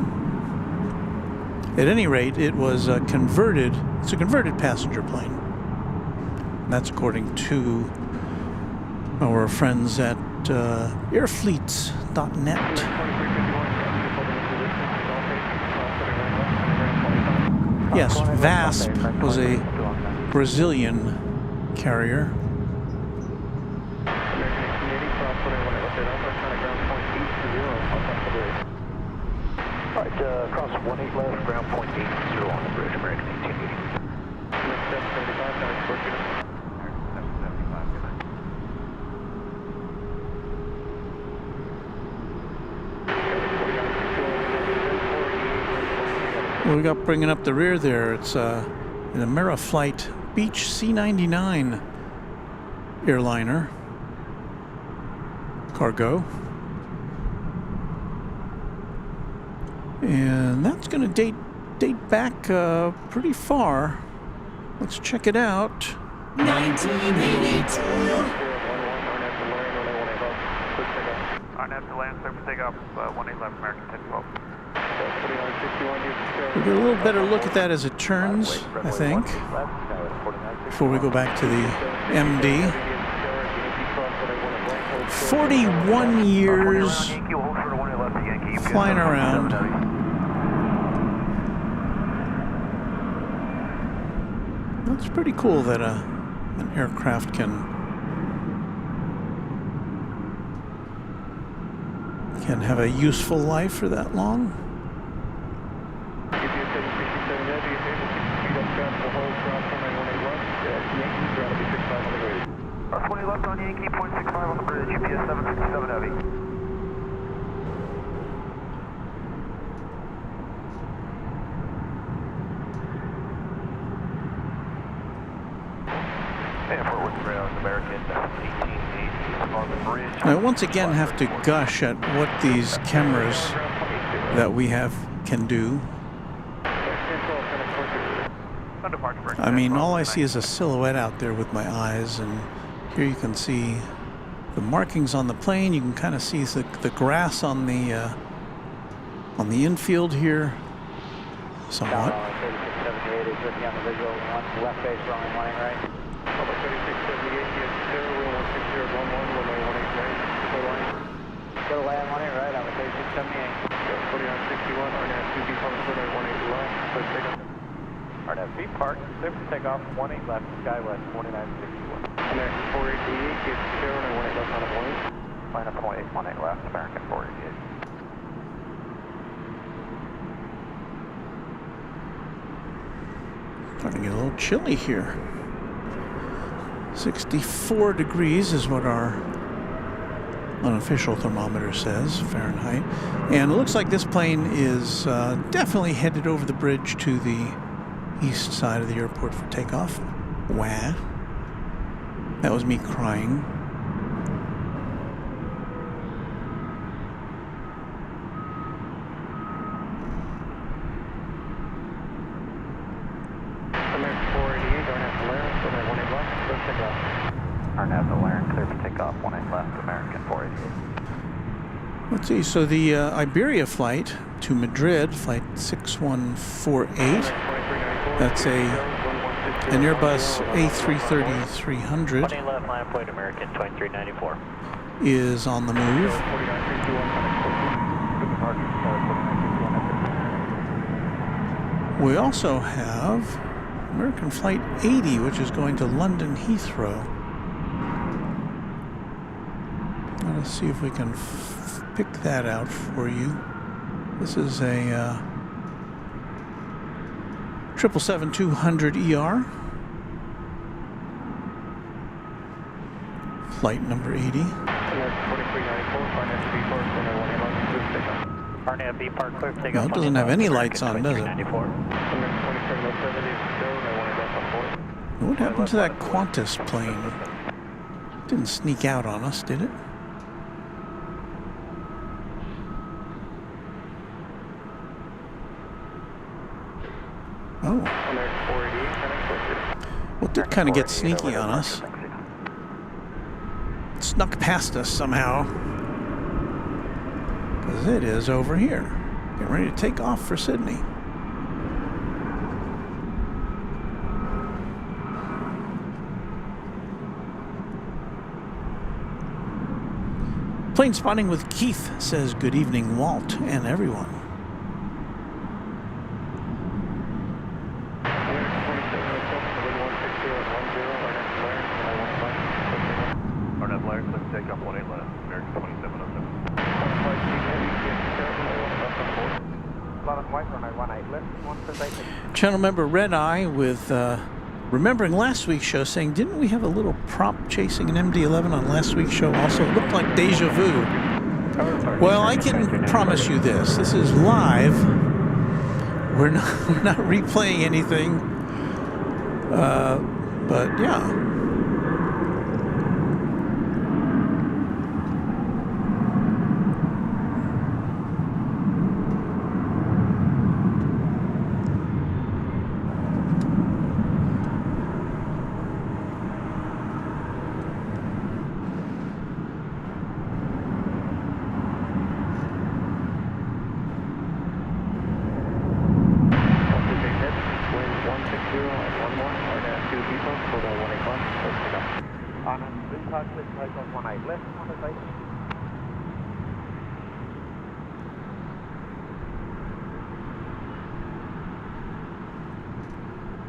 At any rate, it was converted. It's a converted passenger plane. And that's according to our friends at airfleets.net. Yes, VASP was a Brazilian carrier. Alright, cross 18 left, ground point 80 on the bridge, American 1880. Well, we got bringing up the rear there. It's an Ameriflight Beech C-99 airliner cargo. And that's going to date back pretty far. Let's check it out. 1982. RNAV to land, clear for takeoff, 18 left, American 1012. We'll get a little better look at that as it turns, I think, before we go back to the MD. 41 years flying around. That's pretty cool that an aircraft can have a useful life for that long. Our 20 left on Yankee, 0.65 on the bridge, UPS 767 heavy. I once again have to gush at what these cameras that we have can do. I mean, all I see is a silhouette out there with my eyes, and here you can see the markings on the plane. You can kind of see the grass on the on the infield here, somewhat. 3678 is with you on the visual. One left base, runway 18 right. Number 3678, yes, sir. Roll 16011, runway 18 right. Go line. Go land 18 right on the 3678. 4961, RNAV 2B public runway 18 left. Let's take off. RNAV B park, clear for takeoff, 18 left, skywest, 4961. American 488, yes, sir. Runway 18 left on a point. Line up 18 left, American 488. Starting to get a little chilly here. 64 degrees is what our unofficial thermometer says, Fahrenheit. And it looks like this plane is definitely headed over the bridge to the east side of the airport for takeoff. Wah. That was me crying. American 488, RNAV Valera, runway 18 left. Let's take off. RNAV Valera, clear for takeoff, 18 left, American 488. Let's see, so the Iberia flight to Madrid, flight 6148, that's an Airbus A330-300, 18 left, line point American 2394. is on the move. We also have American Flight 80, which is going to London Heathrow. Let's see if we can pick that out for you. This is a 777-200ER. Flight number 80. RNAV B park, clear for takeoff. Well, it doesn't have any lights on, does it? 2394. What happened to that Qantas plane? Didn't sneak out on us, did it? Oh. Well, it did kind of get sneaky on us. It snuck past us somehow. Because it is over here. Getting ready to take off for Sydney. Plane spotting with Keith says, good evening, Walt and everyone. RNAV Valera, clear for takeoff, 18 left, American 2707. Channel member Red Eye with remembering last week's show saying, didn't we have a little prop chasing an MD-11 on last week's show also? It looked like deja vu. Well, I can promise you this. This is live. We're not replaying anything. But yeah.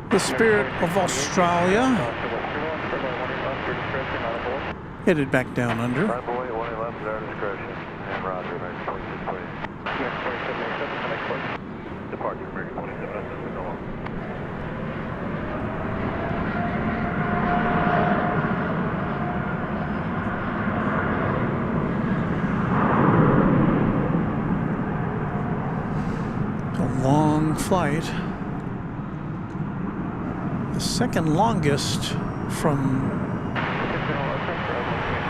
The Spirit of Australia headed back down under. Runway 18 left is our discretion. And Roger, American 2620. Departure, American 2707, so long. A long flight. The second longest from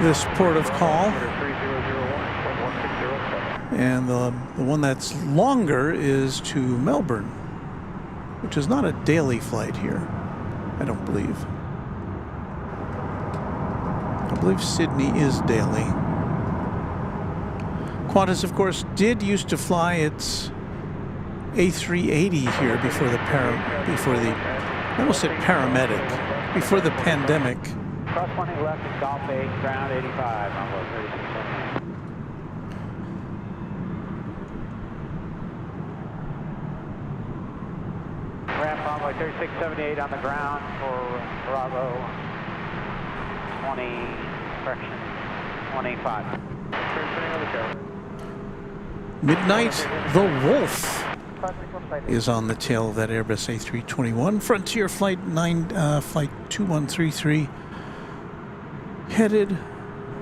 this port of call. And the one that's longer is to Melbourne, which is not a daily flight here, I don't believe. I believe Sydney is daily. Qantas, of course, did used to fly its A380 here before the I almost said paramedic, before the pandemic. Cross 18 left is Golf 8, ground 85, envelope 3678. Ramp runway 3678 on the ground for Bravo 20, correction, 185. Midnight, the Wolf is on the tail of that Airbus A321. Frontier Flight 2133, headed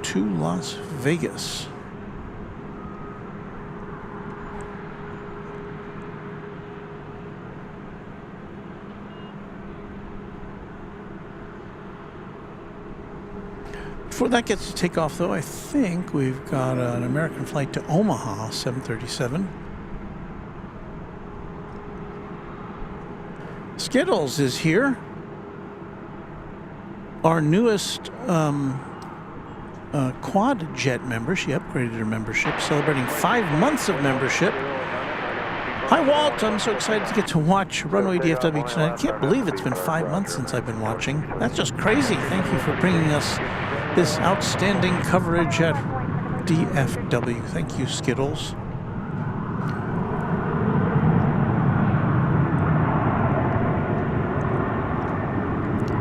to Las Vegas. Before that gets to take off, though, I think we've got an American flight to Omaha, 737. Skittles is here. Our newest quad jet member. She upgraded her membership, celebrating 5 months of membership. Hi, Walt. I'm so excited to get to watch Runway DFW tonight. I can't believe it's been 5 months since I've been watching. That's just crazy. Thank you for bringing us this outstanding coverage at DFW. Thank you, Skittles.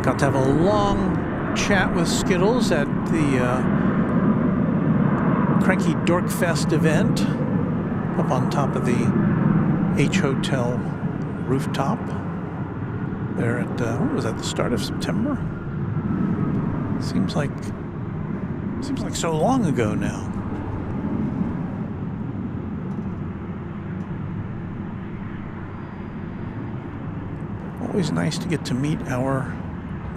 Got to have a long chat with Skittles at the Cranky Dork Fest event up on top of the H Hotel rooftop there at, what was that, the start of September? Seems like so long ago now. Always nice to get to meet our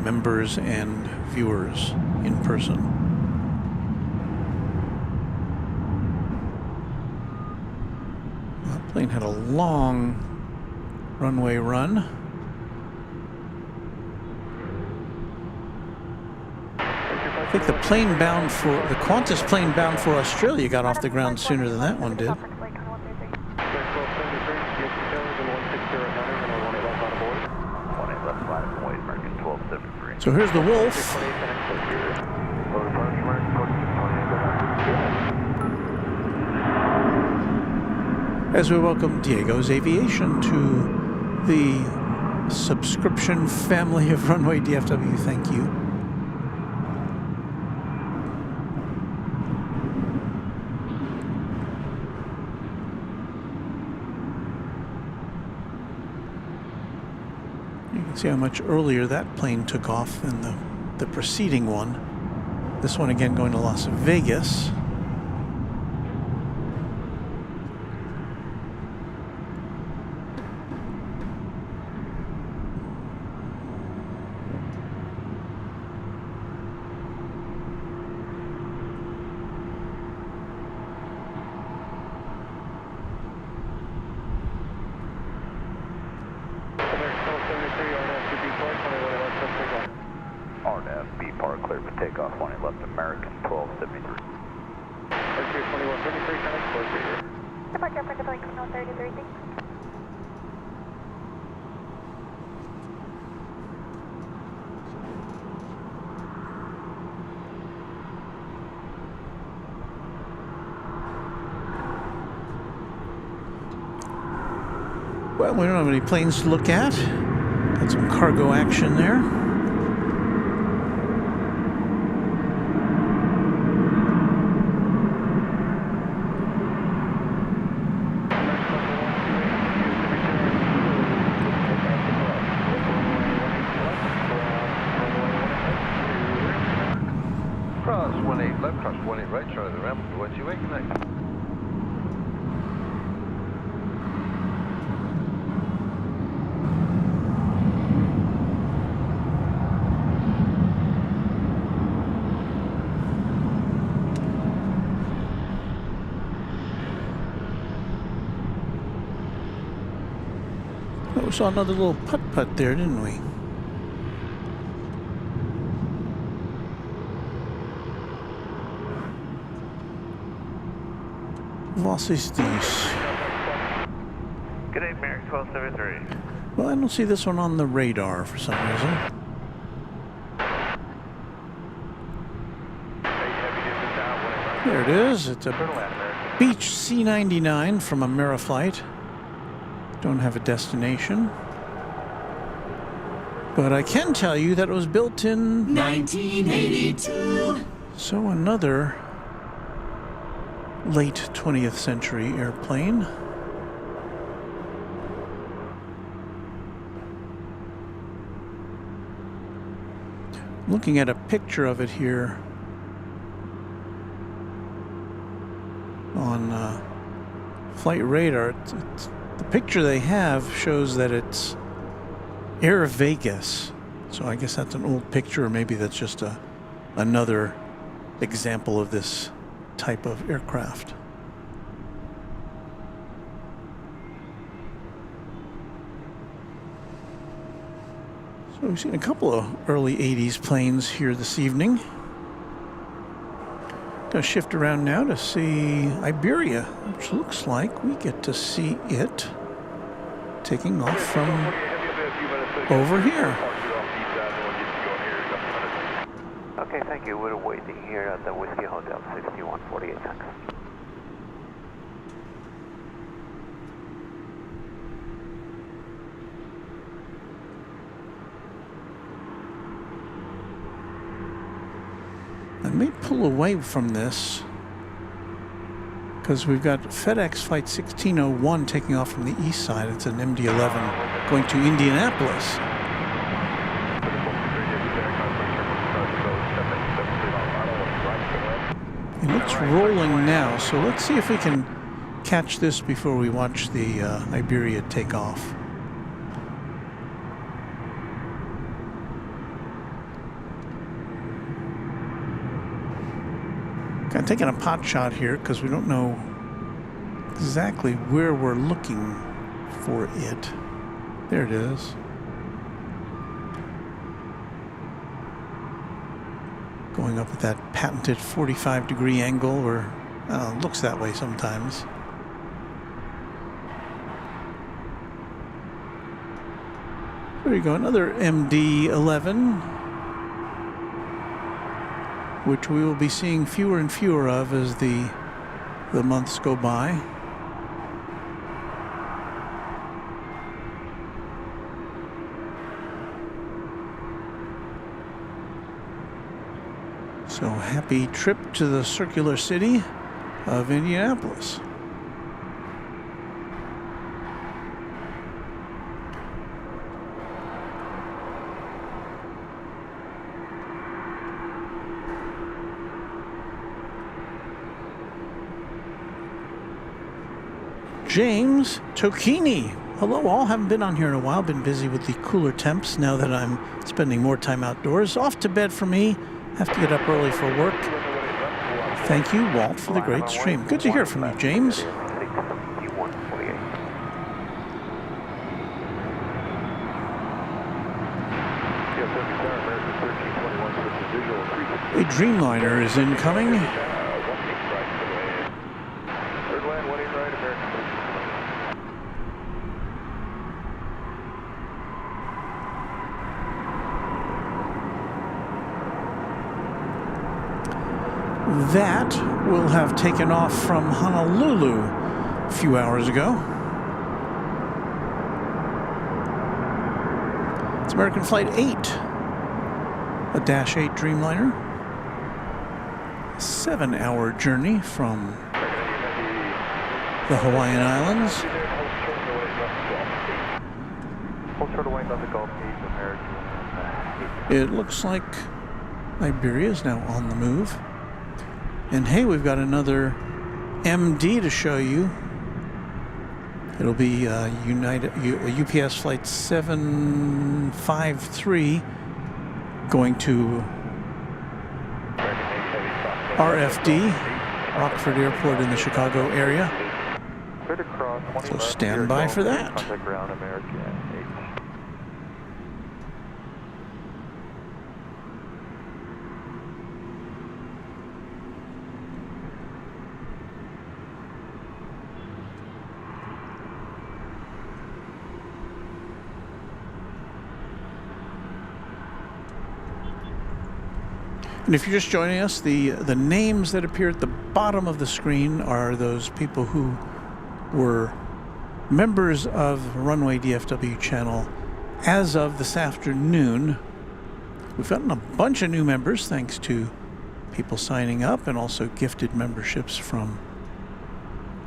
members and viewers in person. That plane had a long runway run. I think the Qantas plane bound for Australia got off the ground sooner than that one did. So here's the Wolf. As we welcome Diego's Aviation to the subscription family of Runway DFW. Thank you. See how much earlier that plane took off than the preceding one. This one again going to Las Vegas. Well, we don't have any planes to look at. Got some cargo action there. Cross 18 left, cross 18 right, start of the ramp, 128 connect. We saw another little putt-putt there, didn't we? vocês diz? Good day, Merrick 1273. Well, I don't see this one on the radar for some reason. There it is. It's a Beach C99 from Ameriflight. Don't have a destination. But I can tell you that it was built in 1982. So another late 20th century airplane. Looking at a picture of it here on flight radar. The picture they have shows that it's Air Vegas. So I guess that's an old picture, or maybe that's just another example of this type of aircraft. So we've seen a couple of early 80s planes here this evening. Gonna shift around now to see Iberia, which looks like we get to see it taking off from over here. Okay, thank you. We're waiting here at the Whiskey Hotel 6148. Thanks. I may pull away from this because we've got FedEx Flight 1601 taking off from the east side. It's an MD-11 going to Indianapolis. And it's rolling now, so let's see if we can catch this before we watch the Iberia take off. Kind of taking a pot shot here because we don't know exactly where we're looking for it. There it is. Going up at that patented 45-degree angle, or it looks that way sometimes. There you go, another MD-11, which we will be seeing fewer and fewer of as the months go by. So happy trip to the circular city of Indianapolis. James Tocchini. Hello all, haven't been on here in a while, been busy with the cooler temps now that I'm spending more time outdoors. Off to bed for me, have to get up early for work. Thank you, Walt, for the great stream. Good to hear from you, James. A Dreamliner is incoming. That will have taken off from Honolulu a few hours ago. It's American Flight 8, a Dash 8 Dreamliner. 7-hour journey from the Hawaiian Islands. It looks like Iberia is now on the move. And hey, we've got another MD to show you. It'll be UPS Flight 753 going to RFD, Rockford Airport in the Chicago area. So stand by for that. And if you're just joining us, the names that appear at the bottom of the screen are those people who were members of Runway DFW channel as of this afternoon. We've gotten a bunch of new members thanks to people signing up and also gifted memberships from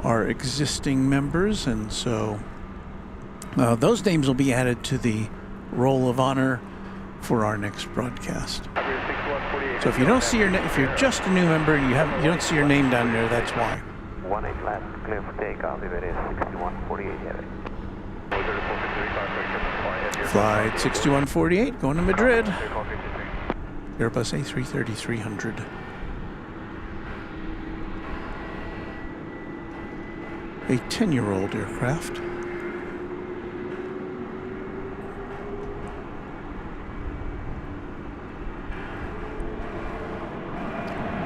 our existing members. And so those names will be added to the Roll of Honor for our next broadcast. So if you don't see your if you're just a new member and you don't see your name down there, that's why. 18 left, clear for takeoff. If it is 6148 heavy. Flight 6148 going to Madrid. Airbus A330-300. A 10-year-old aircraft.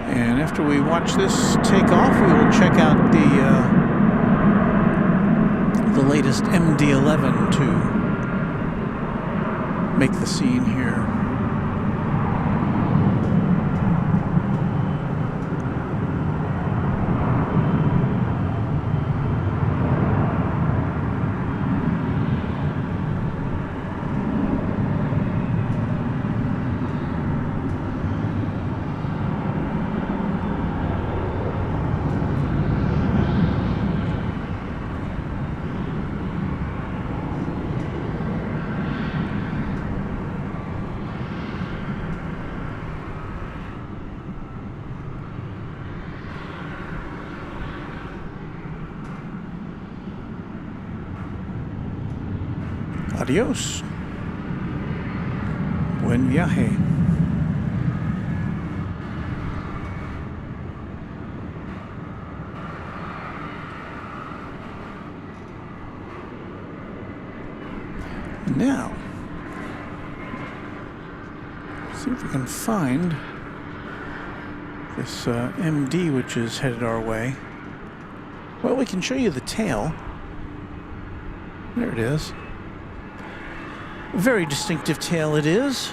And after we watch this take off, we will check out the latest MD-11 to make the scene here. Adios. Buen viaje. Now, see if we can find this MD, which is headed our way. Well, we can show you the tail. There it is. Very distinctive tail it is.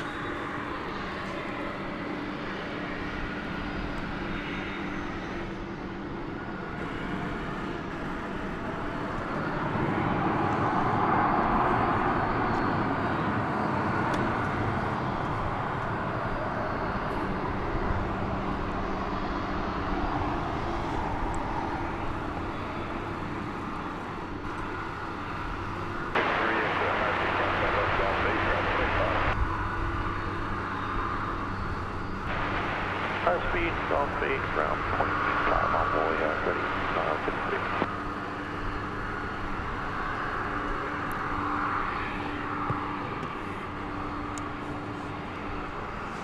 Speed, Golf 8, ground 25 on board, ready, 56.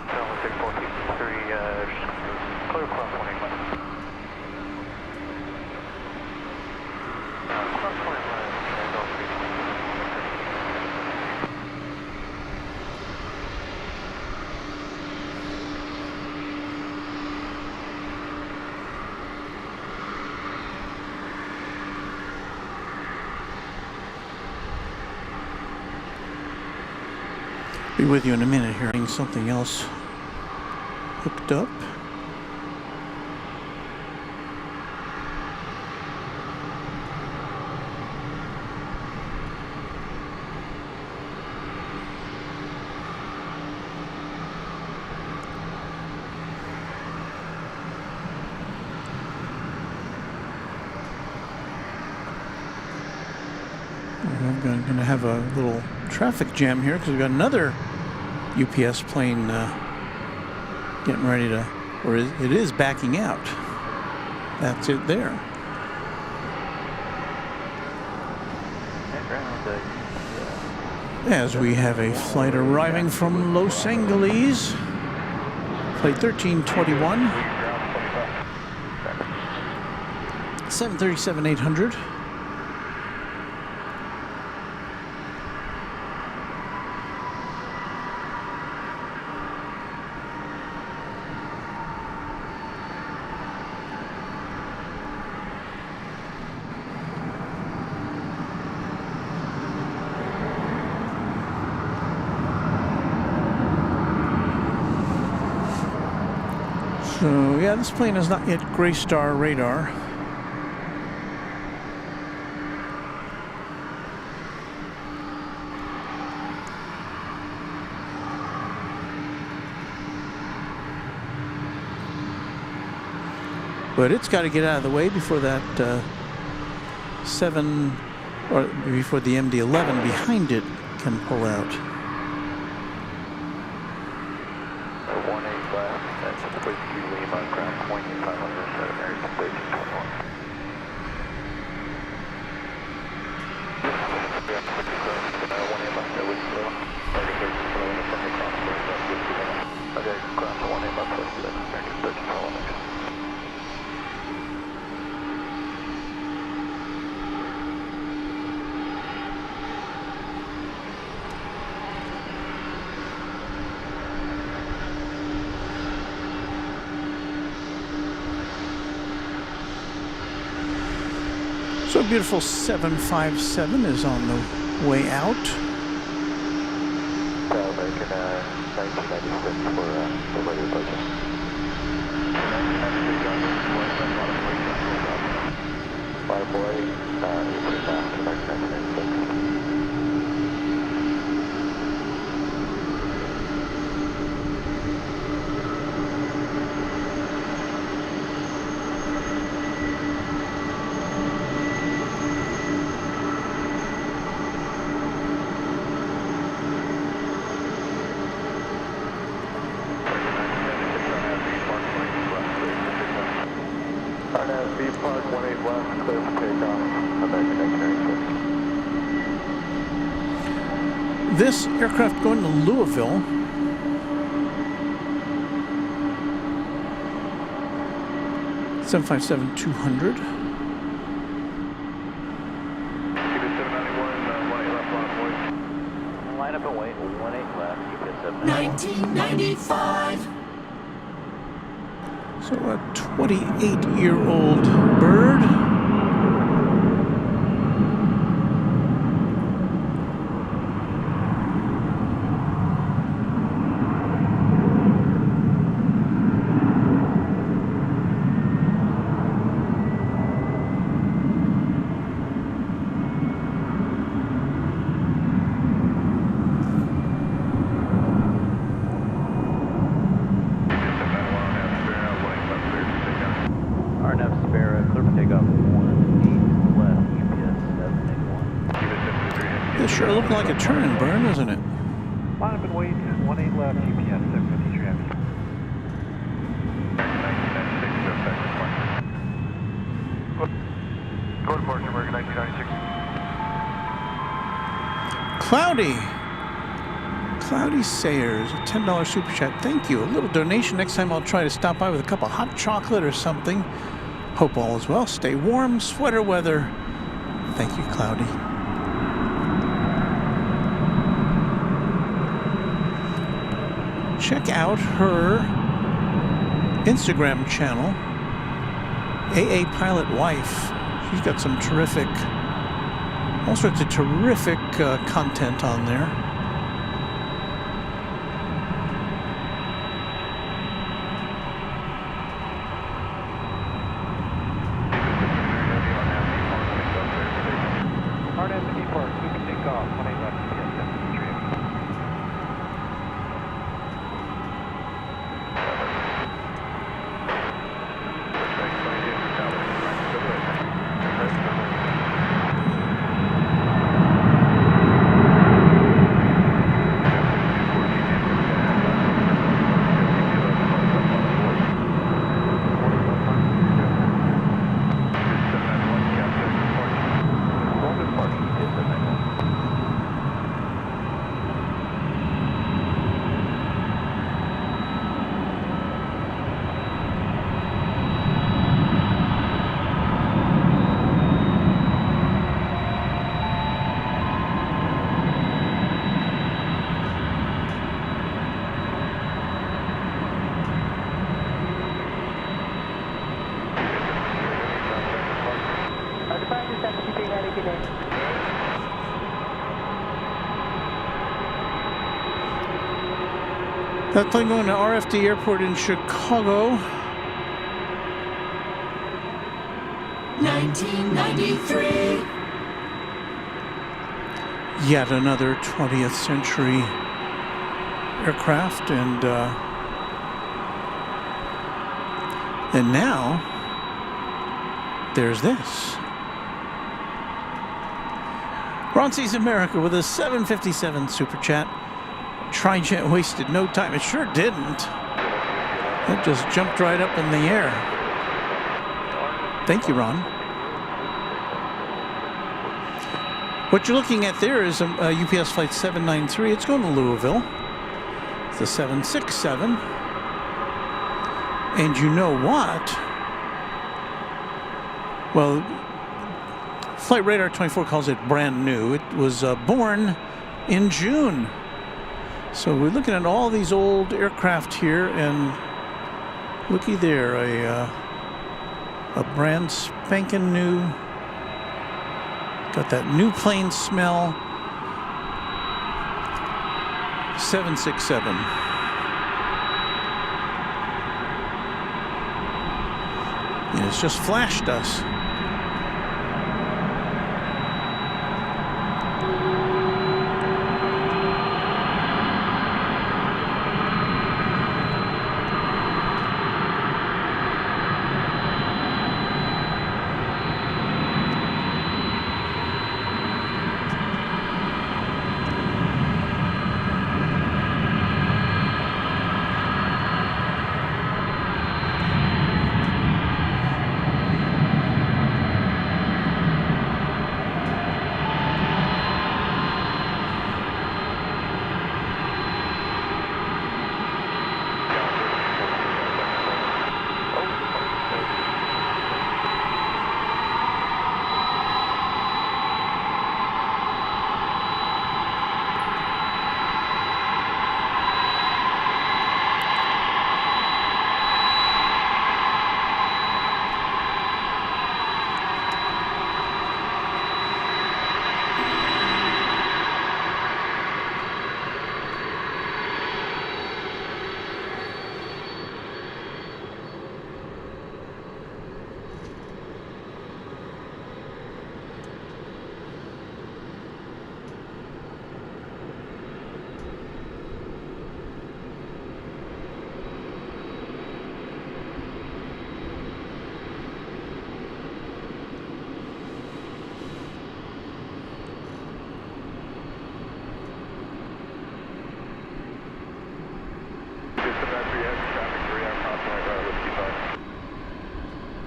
Delta 6423, clear across 1 England. Cross 1 England, Golf 8. Be with you in a minute here. Something else hooked up. I'm going to have a little traffic jam here because we've got another UPS plane getting ready to, or it is backing out. That's it there. As we have a flight arriving from Los Angeles, flight 1321, 737-800. yeah, this plane has not yet gray star radar. But it's got to get out of the way before that 7, or before the MD-11 behind it can pull out. 18 left, that's Whiskey Lima, ground point 507, American 1321. Okay, cross 18 left, Whiskey Lima, American 1321. So a beautiful 757 is on the way out. American 1996 for the radio budget. My boy, you put it down to 1996. RNAV Park 18 left, clear for takeoff. American 1996. This aircraft going to Louisville. (757-200). Keep it 791, 18 left, line boys. Line up and wait, 18 left, keep it 791. 1995. So a 28-year-old bird. RNAV Sparrow, clear for takeoff, 18 left, UPS 781. This sure looking like a turn and burn, isn't it? Line up and wait, 18 left, UPS 753. Go to Portland, American 1996. Cloudy Sayers, a $10 super chat. Thank you. A little donation. Next time I'll try to stop by with a cup of hot chocolate or something. Hope all is well. Stay warm, sweater weather. Thank you, Cloudy. Check out her Instagram channel, AA Pilot Wife. She's got some terrific, all sorts of terrific content on there. RNAV Park, clear for takeoff, 18 left, UPS 753. That plane going to RFD Airport in Chicago. 1993. Yet another 20th century aircraft, and now there's this. Ron sees America with a 757 super chat. Trijet wasted no time. It sure didn't. It just jumped right up in the air. Thank you, Ron. What you're looking at there is a UPS flight 793. It's going to Louisville. It's a 767. And you know what? Well, Flight Radar 24 calls it brand new. It was born in June. So we're looking at all these old aircraft here, and looky there, a brand spanking new. Got that new plane smell. 767. And it's just flashed us.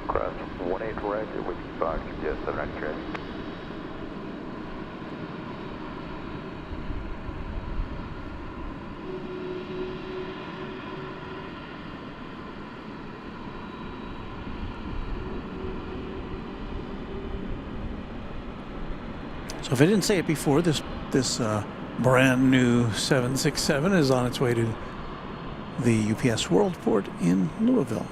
Cross 18 right with Fox, yes, 793. So if I didn't say it before, this brand new 767 is on its way to the UPS Worldport in Louisville.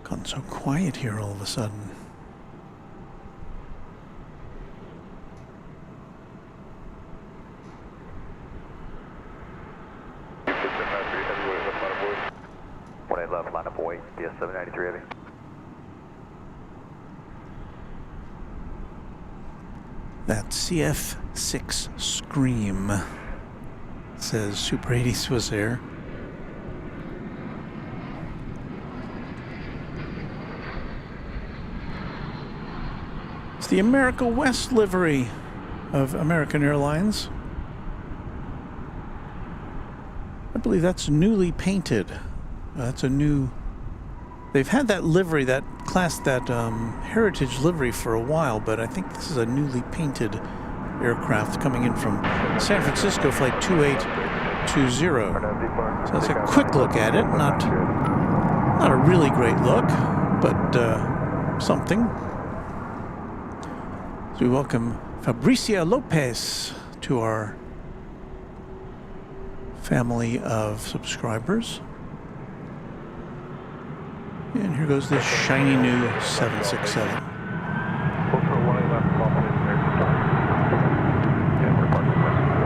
Gotten so quiet here all of a sudden. Left, line up away, yes, 793 heavy. That CF6 Scream, says Super 80 Swiss Air. It's the America West livery of American Airlines. I believe that's newly painted. That's a new. They've had that livery, that class, that heritage livery for a while, but I think this is a newly painted aircraft coming in from San Francisco, flight 2820. So let's take a quick look at it. Not a really great look, but something. So we welcome Fabricia Lopez to our family of subscribers. And here goes this shiny new 767. Foxtrot 18 left, Golf 8, American flight. Yeah, we're parking west of the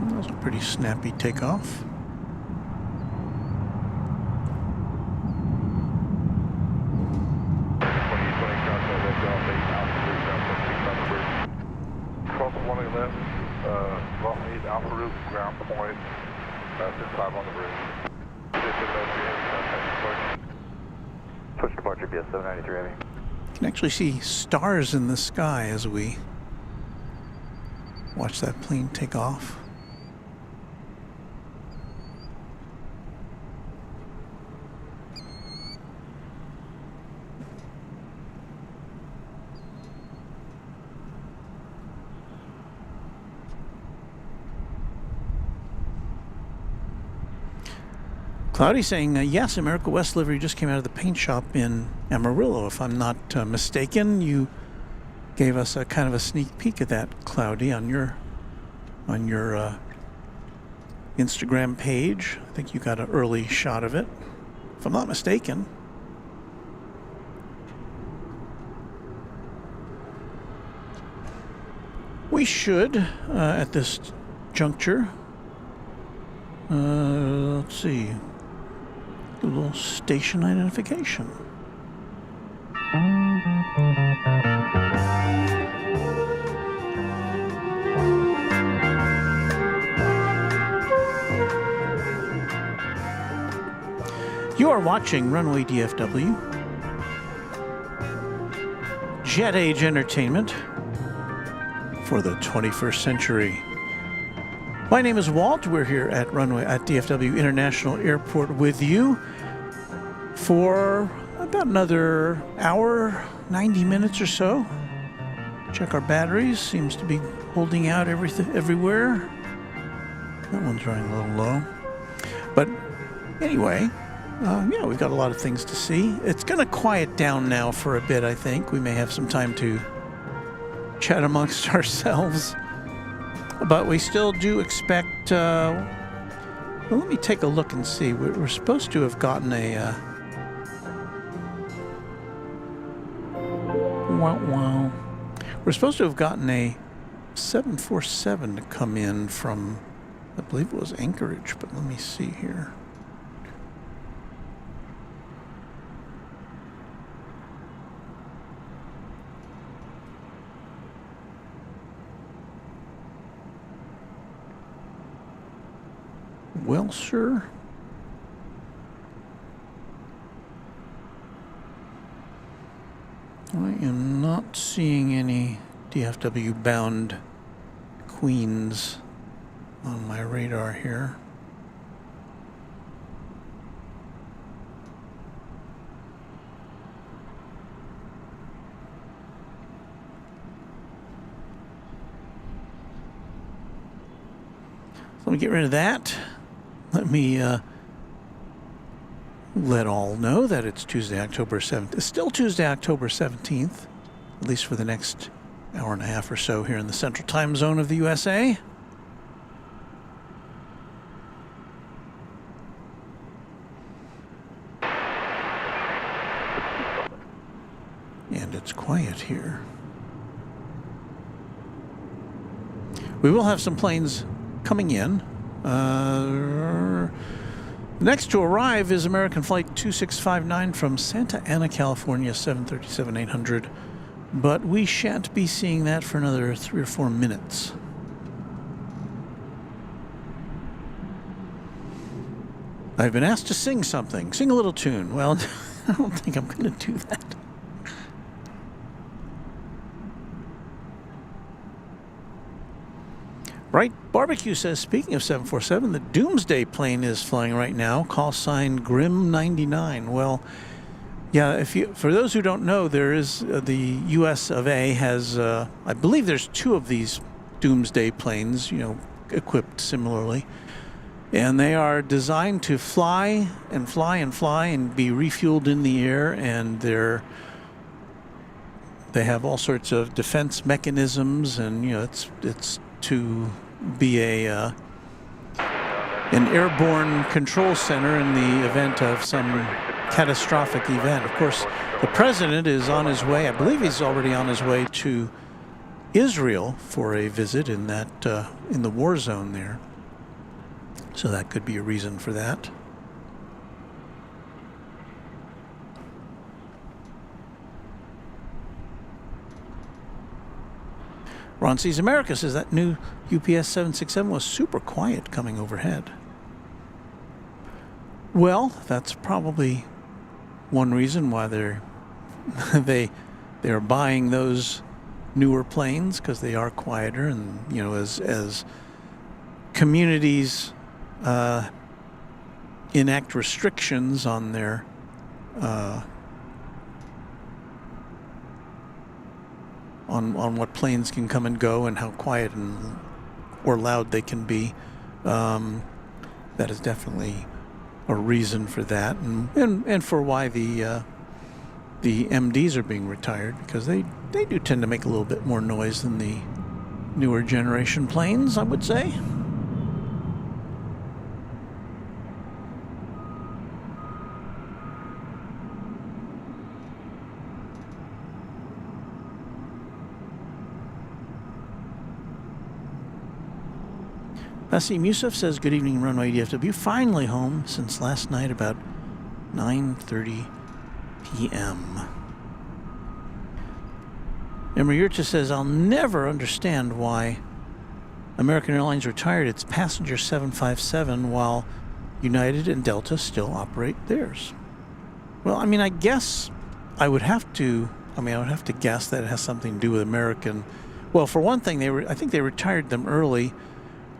That was a pretty snappy takeoff. Alpha route, ground point, 5 on the bridge. Switch departure, BS 793 Heavy. You can actually see stars in the sky as we watch that plane take off. Cloudy saying, yes, America West livery just came out of the paint shop in Amarillo. If I'm not mistaken, you gave us a kind of a sneak peek at that, Cloudy, on your Instagram page. I think you got an early shot of it, if I'm not mistaken. We should, at this juncture, let's see. A little station identification. You are watching Runway DFW, Jet Age Entertainment for the 21st century. My name is Walt. We're here at DFW International Airport with you for about another hour, 90 minutes or so. Check our batteries. Seems to be holding out everywhere. That one's running a little low. But anyway, yeah, we've got a lot of things to see. It's going to quiet down now for a bit, I think. We may have some time to chat amongst ourselves. But we still do expect, well, let me take a look and see. We're supposed to have gotten a, we're supposed to have gotten a 747 to come in from, I believe it was Anchorage, but let me see here. Well, sir. I am not seeing any DFW bound Queens on my radar here. So let me get rid of that. Let me let all know that it's Tuesday, October 7th. It's still Tuesday, October 17th, at least for the next hour and a half or so here in the central time zone of the USA. And it's quiet here. We will have some planes coming in. The next to arrive is American Flight 2659 from Santa Ana, California, 737-800. But we shan't be seeing that for another 3 or 4 minutes. I've been asked to sing something. Sing a little tune. Well, I don't think I'm going to do that. Right, Barbecue says, speaking of 747, the Doomsday plane is flying right now, call sign Grim 99. Well, yeah, for those who don't know, there is the US of A has, I believe there's 2 of these doomsday planes, you know, equipped similarly. And they are designed to fly and fly and fly and be refueled in the air, and they have all sorts of defense mechanisms, and you know it's to be an airborne control center in the event of some catastrophic event. Of course, the president is on his way. I believe he's already on his way to Israel for a visit in that in the war zone there. So that could be a reason for that. Ron Sees America says that new UPS 767 was super quiet coming overhead. Well, that's probably one reason why they're buying those newer planes, because they are quieter, and you know, as communities enact restrictions on their on what planes can come and go and how quiet or loud they can be. That is definitely a reason for that, and for why the MDs are being retired, because they do tend to make a little bit more noise than the newer generation planes, I would say. Asim Yusuf says, good evening, Runway DFW. Finally home since last night about 9:30 p.m. Emery Yurcha says, I'll never understand why American Airlines retired its passenger 757 while United and Delta still operate theirs. Well, I mean, I guess I would have to guess that it has something to do with American. Well, for one thing, I think they retired them early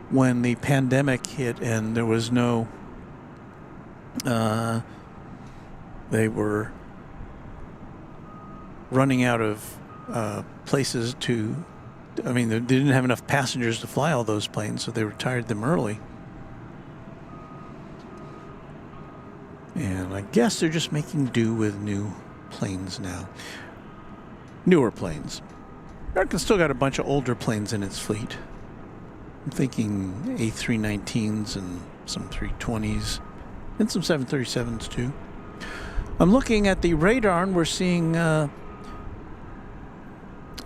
when the pandemic hit, and there was no, they were running out of places to, I mean, they didn't have enough passengers to fly all those planes, so they retired them early. And I guess they're just making do with new planes now. Newer planes. American's still got a bunch of older planes in its fleet. I'm thinking A319s and some 320s and some 737s too. I'm looking at the radar and we're seeing,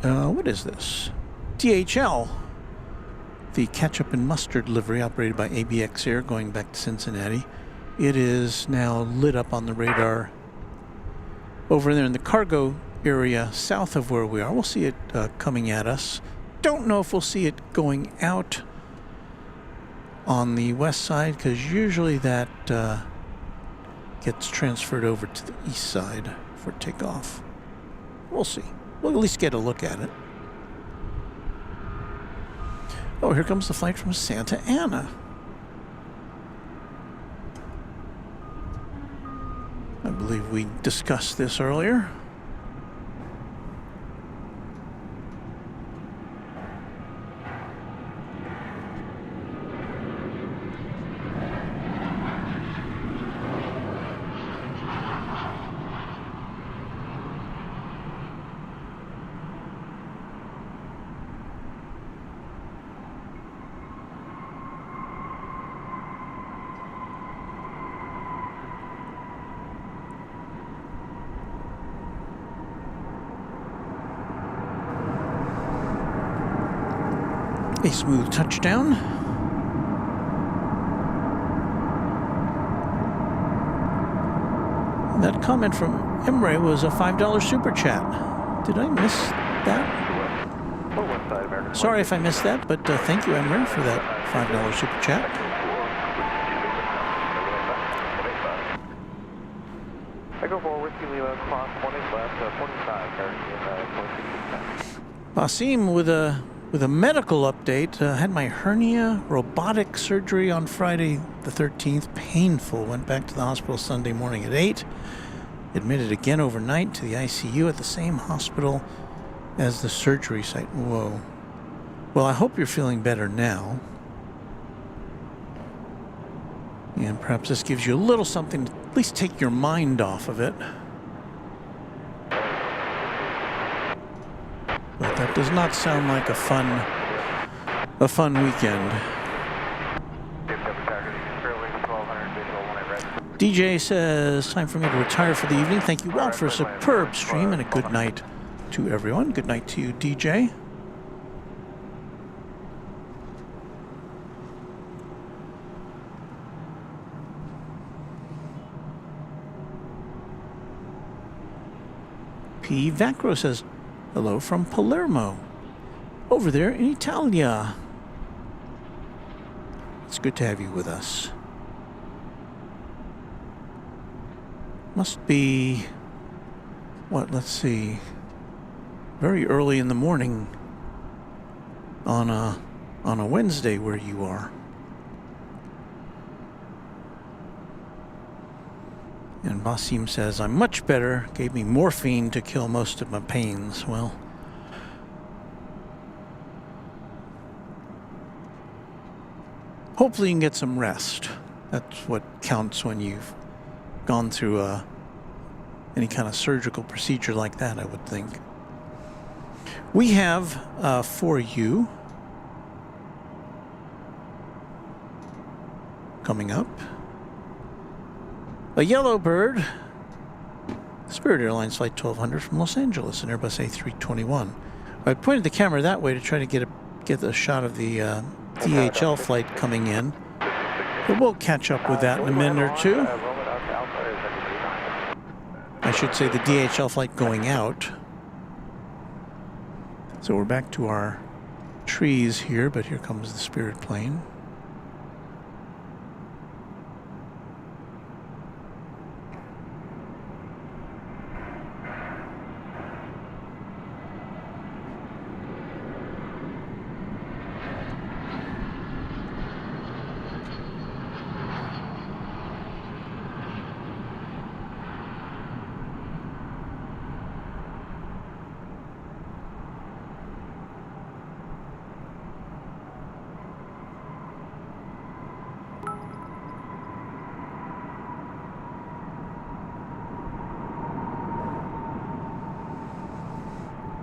what is this? DHL, the ketchup and mustard livery operated by ABX Air going back to Cincinnati. It is now lit up on the radar over there in the cargo area south of where we are. We'll see it coming at us. Don't know if we'll see it going out on the west side, because usually that gets transferred over to the east side for takeoff. We'll see. We'll at least get a look at it. Oh, here comes the flight from Santa Ana. I believe we discussed this earlier. A smooth touchdown. That comment from Emre was a $5 super chat. Did I miss that? Sorry if I missed that, but thank you, Emre, for that $5 super chat. I go for Whiskey Lima, clock 20 left, 45, currently in 26. Basim with a medical update. Had my hernia robotic surgery on Friday the 13th. Painful. Went back to the hospital Sunday morning at 8. Admitted again overnight to the ICU at the same hospital as the surgery site. Whoa. Well, I hope you're feeling better now. And perhaps this gives you a little something to at least take your mind off of it. But that does not sound like a fun weekend. DJ says, time for me to retire for the evening. Thank you, Walt, for a superb stream and a good night to everyone. Good night to you, DJ. P. Vacro says, hello from Palermo, over there in Italia. It's good to have you with us. Must be, what, let's see, very early in the morning on a Wednesday where you are. And Basim says, I'm much better, gave me morphine to kill most of my pains. Well, hopefully you can get some rest. That's what counts when you've gone through any kind of surgical procedure like that, I would think. We have for you coming up a yellow bird, Spirit Airlines Flight 1200 from Los Angeles, an Airbus A321. I pointed the camera that way to try to get a shot of the DHL flight coming in. But we'll catch up with that in a minute or two. I should say the DHL flight going out. So we're back to our trees here, but here comes the Spirit plane.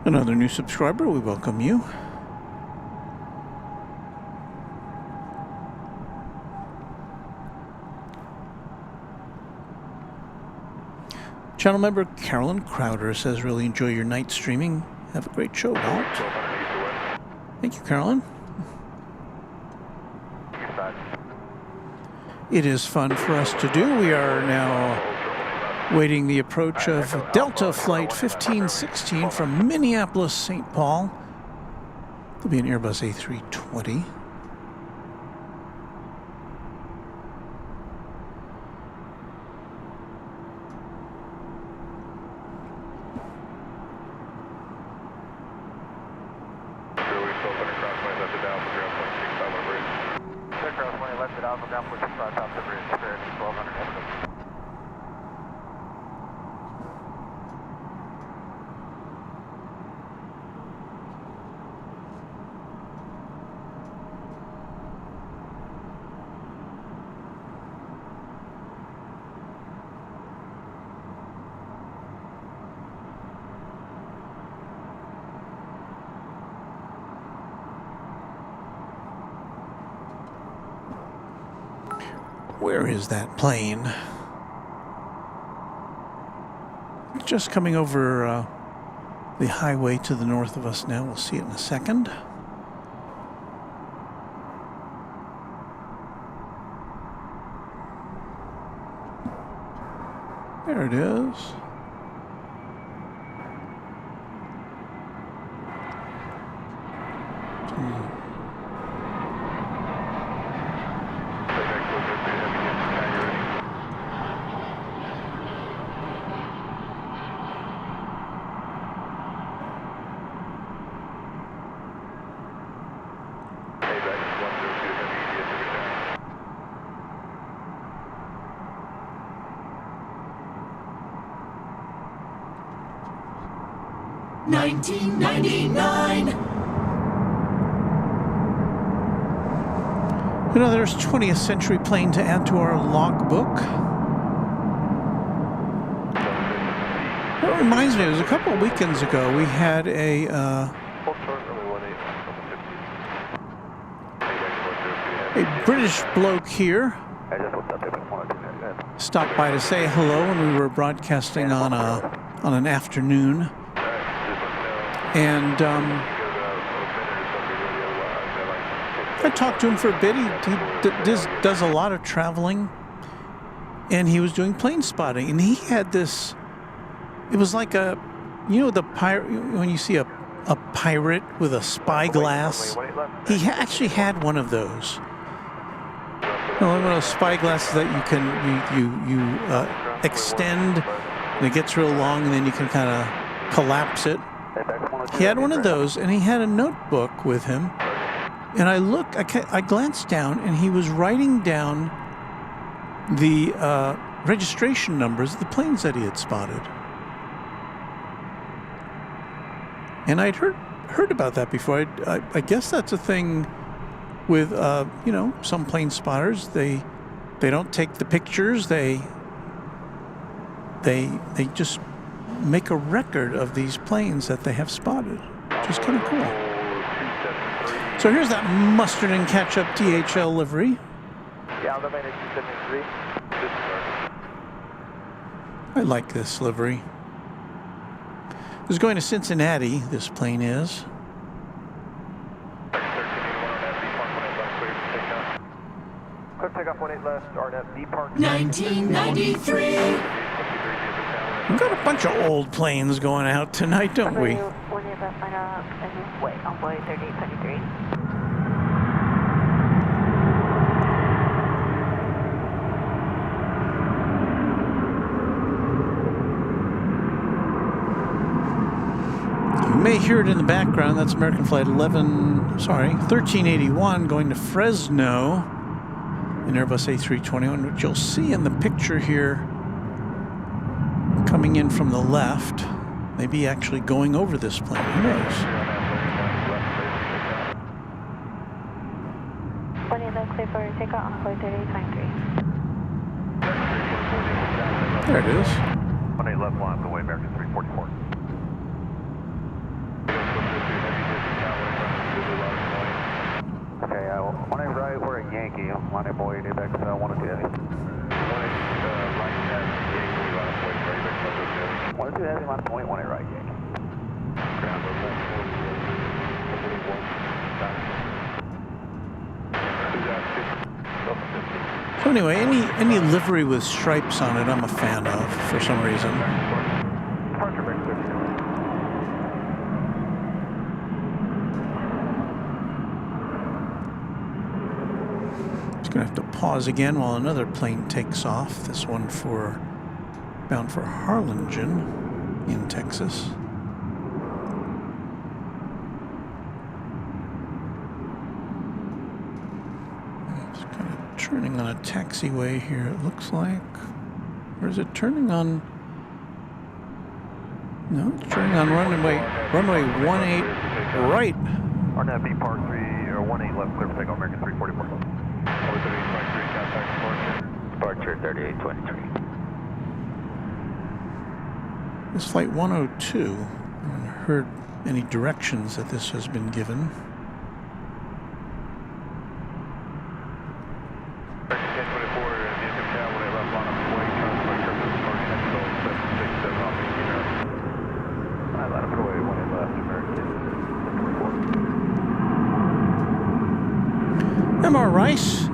Another new subscriber, we welcome you. Channel member Carolyn Crowder says, really enjoy your night streaming. Have a great show, Walt. Thank you, Carolyn. It is fun for us to do. We are now waiting the approach of Delta Flight 1516 from Minneapolis, St. Paul. There'll be an Airbus A320. Where is that plane? Just coming over the highway to the north of us now. We'll see it in a second. There it is. You know, there's 20th century plane to add to our logbook. That reminds me, it was a couple of weekends ago, we had a British bloke here stopped by to say hello when we were broadcasting on an afternoon. And I talked to him for a bit. He does a lot of traveling, and he was doing plane spotting. And he had this. It was like a, you know, the pirate when you see a pirate with a spyglass. He actually had one of those. You know, one of those spyglasses that you can extend, and it gets real long, and then you can kind of collapse it. He had one of those, and he had a notebook with him. And I glanced down, and he was writing down the registration numbers of the planes that he had spotted. And I'd heard about that before. I guess that's a thing with you know, some plane spotters. They don't take the pictures. They just make a record of these planes that they have spotted, which is kind of cool. So here's that mustard and ketchup DHL livery. Yeah, elevator 273. I like this livery. It was going to Cincinnati, this plane is. Clear takeoff 18 left, RNet B Park. 1993. We've got a bunch of old planes going out tonight, don't we? Wait, envoy 3823. You may hear it in the background. That's American Flight 1381 going to Fresno in Airbus A321, which you'll see in the picture here coming in from the left. Maybe actually going over this plane. Who knows? Clear for takeoff on envoy 3823. There it is. 18 left line, the way American 344. Okay, 18 right, we're at Yankee. 18 boy, new back to 102 heavy. 1 right, Yankee, 102 heavy, minus 18 right, Yankee. So anyway, any livery with stripes on it, I'm a fan of for some reason. Just gonna have to pause again while another plane takes off. This one bound for Harlingen in Texas. It's kind of turning on a taxiway here, it looks like. Or is it turning on? No, it's turning on runway 18 right. RNet B Park 3 or 18 left, clear for takeoff, American 344. Departure 3823. This flight 102. I haven't heard any directions that this has been given. MR Rice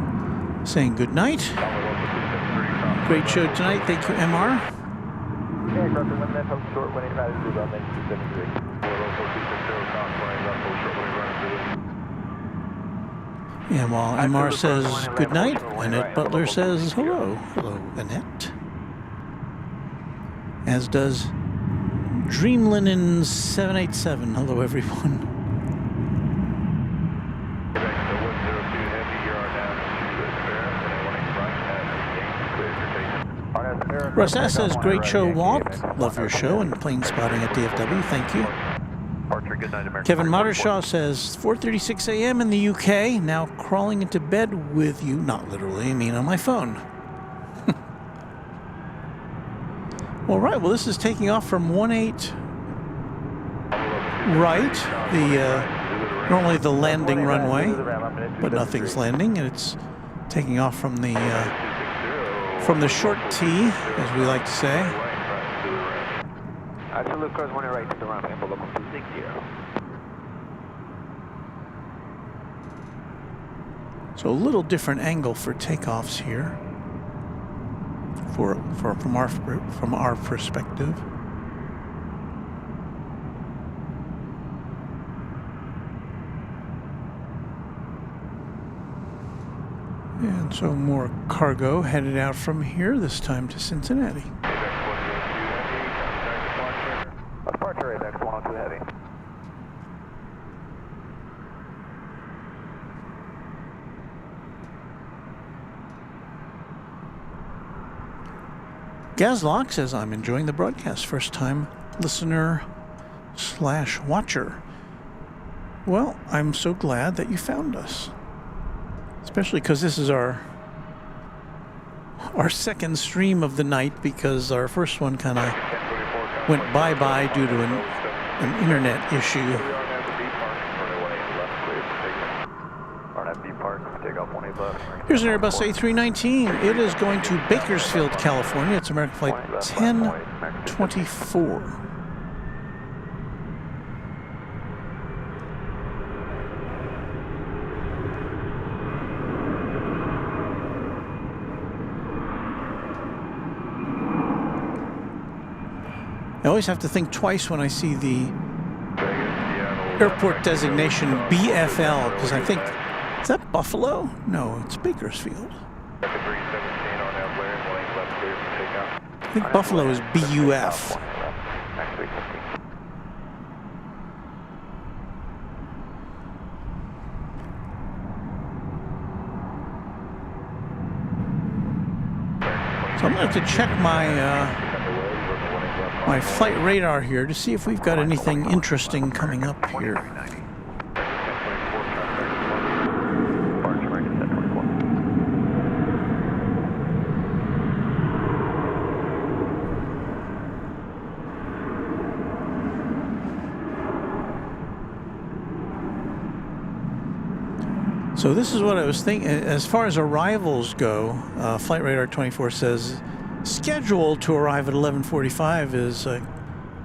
saying good night. Great show tonight. Thank you, MR. Yeah, while MR says good night, Annette Butler says hello. Hello, Annette. As does Dreamlinen 787. Hello, everyone. Russ S says, great show, Walt. Love your show and plane spotting at DFW. Thank you. Good night, American. Kevin Mottershaw says 4:36 a.m. in the UK. Now crawling into bed with you, not literally, I mean on my phone. All right. Well, this is taking off from 18 right. The normally the landing runway, but nothing's landing, and it's taking off from the short T, as we like to say. Absolute cross 1 right to the runway, for local 260. So a little different angle for takeoffs here, from our perspective. And so more cargo headed out from here, this time to Cincinnati. Departure rate, X102 heavy. Gazlock says, I'm enjoying the broadcast. First time listener / watcher. Well, I'm so glad that you found us. Especially because this is our second stream of the night, because our first one kind of went bye-bye due to an internet issue. Here's an Airbus A319. It is going to Bakersfield, California. It's American Flight 1024. I always have to think twice when I see the airport designation BFL, because I think, is that Buffalo? No, it's Bakersfield. I think Buffalo is BUF. So I'm going to have to check my flight radar here to see if we've got anything interesting coming up here. So this is what I was thinking. As far as arrivals go, Flight Radar 24 says scheduled to arrive at 11:45 is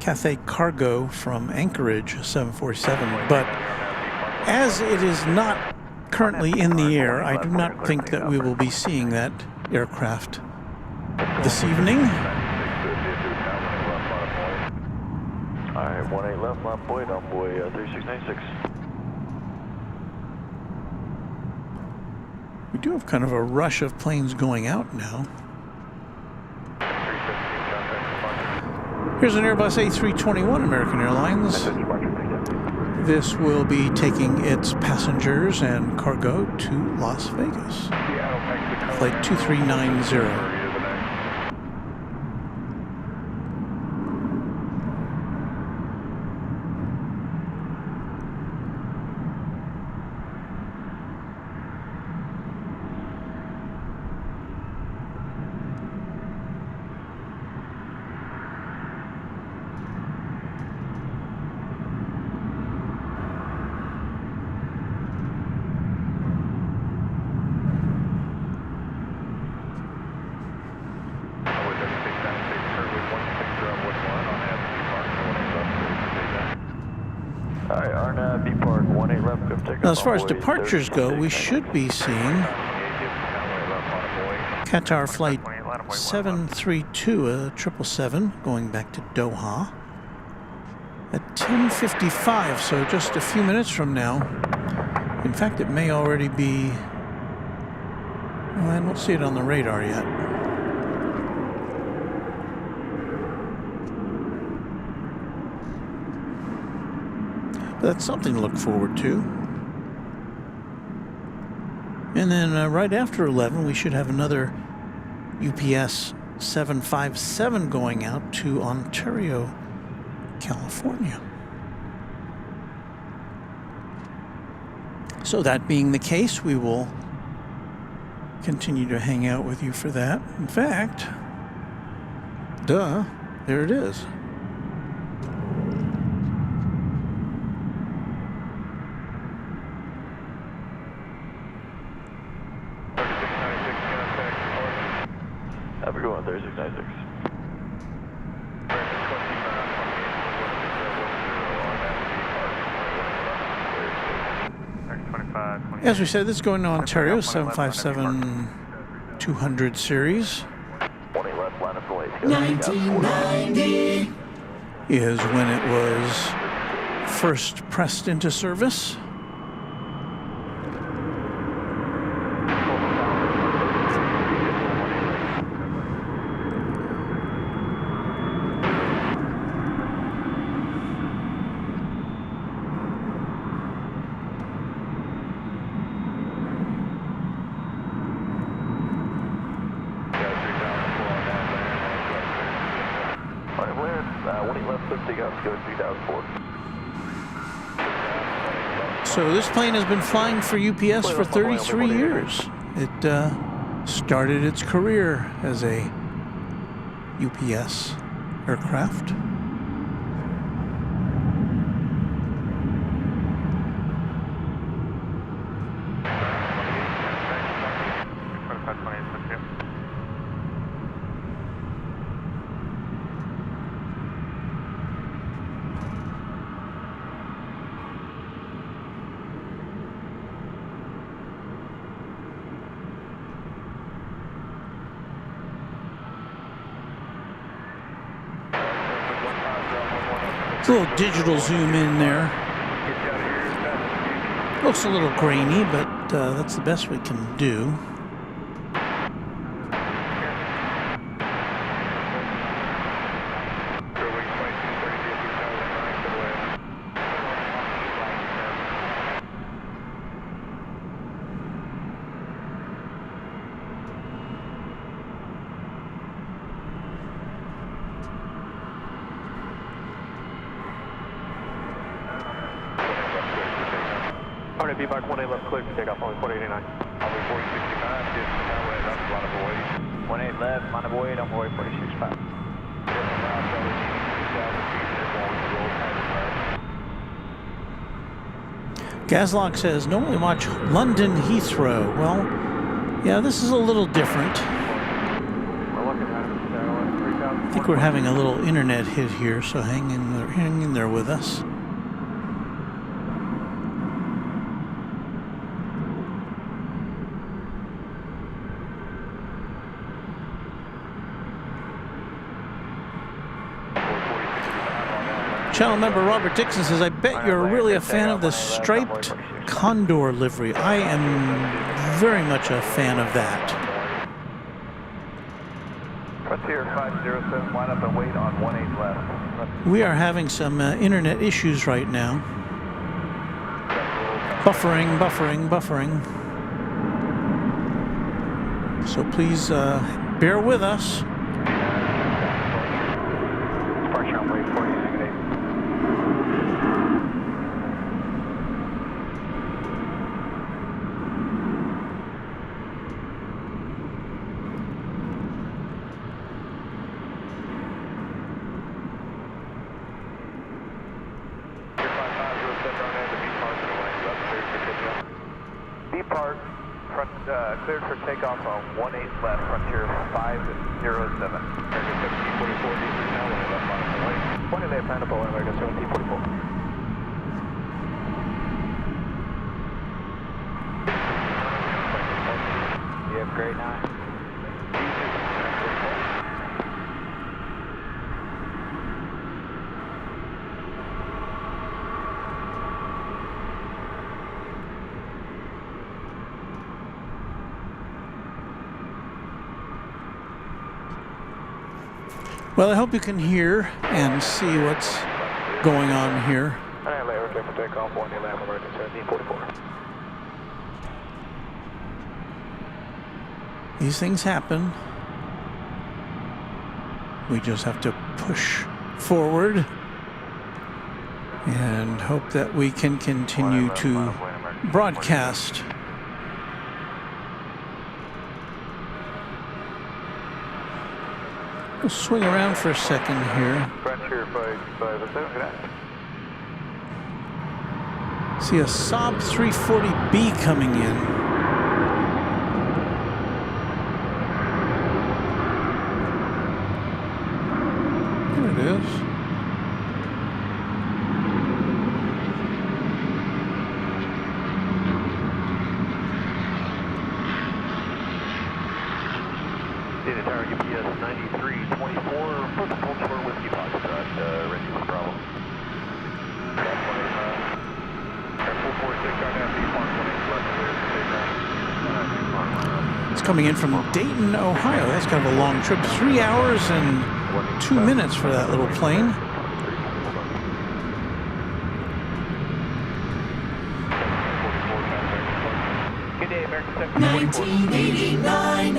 Cathay Cargo from Anchorage 747. But as it is not currently in the air, I do not think that we will be seeing that aircraft this evening. Alright, 18 left, line Boyd, on boy 3696. We do have kind of a rush of planes going out now. Here's an Airbus A321 American Airlines. This will be taking its passengers and cargo to Las Vegas. Flight 2390. Now, as far as departures go, we should be seeing Qatar Flight 732, a 777, going back to Doha at 10:55, so just a few minutes from now. In fact, it may already be... Well, I don't see it on the radar yet. But that's something to look forward to. And then right after 11, we should have another UPS 757 going out to Ontario, California. So that being the case, we will continue to hang out with you for that. In fact, duh, there it is. Have a good one, 3696. As we said, this is going to Ontario, 757-200 series. 20 left, line of delay. 1990. Is when it was first pressed into service. So this plane has been flying for UPS for 33 years. It started its career as a UPS aircraft. A little digital zoom in there. Looks a little grainy, but that's the best we can do. B-Mark 18 left, clear for takeoff, only 489. Only 469, just that way, that's a lot of void. 18 left, line of void, on void 465. Gaslog says, normally watch London Heathrow. Well, yeah, this is a little different. I think we're having a little internet hit here, so hang in there with us. Channel member Robert Dixon says, I bet you're really a fan of the striped Condor livery. I am very much a fan of that. Frontier 507, line up and wait on 18 left. We are having some internet issues right now. Buffering. So please bear with us. Cleared for takeoff on 18 left, Frontier 507. American 1744, decent now, when left line of the way. 20 left, Hannibal, American 1744. You have great night. Well, I hope you can hear and see what's going on here. Alright, later, clear for takeoff, 18 left, American 1744. These things happen. We just have to push forward and hope that we can continue to broadcast. We'll swing around for a second here. Frontier 557. See a Saab 340B coming in. There it is. Data tower UPS 9324, put the full short whiskey box, ready for Bravo. It's coming in from Dayton, Ohio. That's kind of a long trip. 3 hours and 2 minutes for that little plane. Good day, American 1989.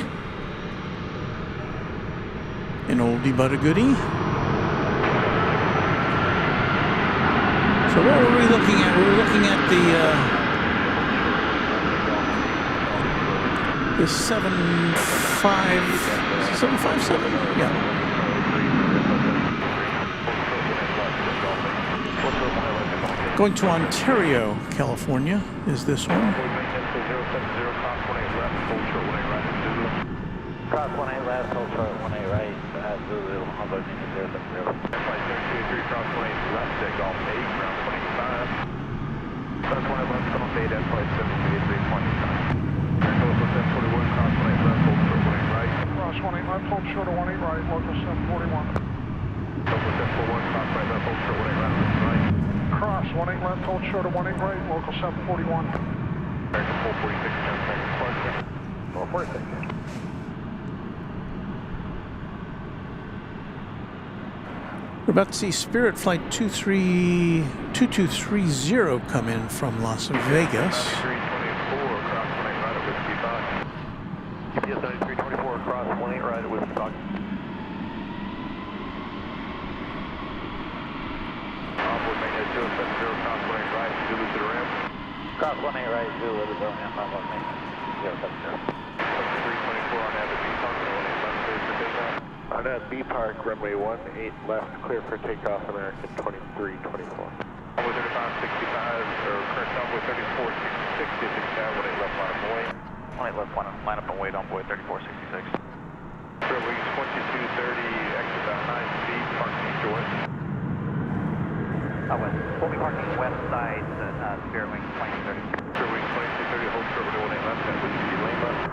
An oldie but a goodie. So what were we looking at? We were looking at the 757? Yeah. Going to Ontario, California is this one. Cross 18 left, hold short 18 right, Zulu, Humboldt, 070. Flight 723, cross 18 left, Golf 8, ground 25. Cross 18 left, Golf 8, at flight 723, 325. Air Coast 741, cross 18 left, hold short 18 right. Cross 18 left, hold short of 18 right, local 741. Local 741, cross 18 left, hold short 18 right. Cross 18 left, hold short of 18 right, local 741. American 446, 10 seconds, departure. 446. We're about to see Spirit Flight 2230 come in from Las Vegas. 9324, cross 18 right at Whiskey Fox. UPS 9324, cross 18 right at Whiskey Fox. Onboard maintenance 070, cross 18 right, Zulu to the ramp. Cross 18 right, Zulu to the ramp, onboard maintenance 070. 324 on that, B Park, 18 left, clear for takeoff. On that B Park, runway 18 left, clear for takeoff, American 2324. Onboard 3565, or current onboard 3466, 18 left line up and wait. 18 left line up and wait, onboard 3466. Spirit Wings 2230, exit about 9 feet, parking east or west. West. We'll be parking west side, Spirit Wings 2230. Spirit Wings 2230, hold short with 18 left, and Whiskey lane left.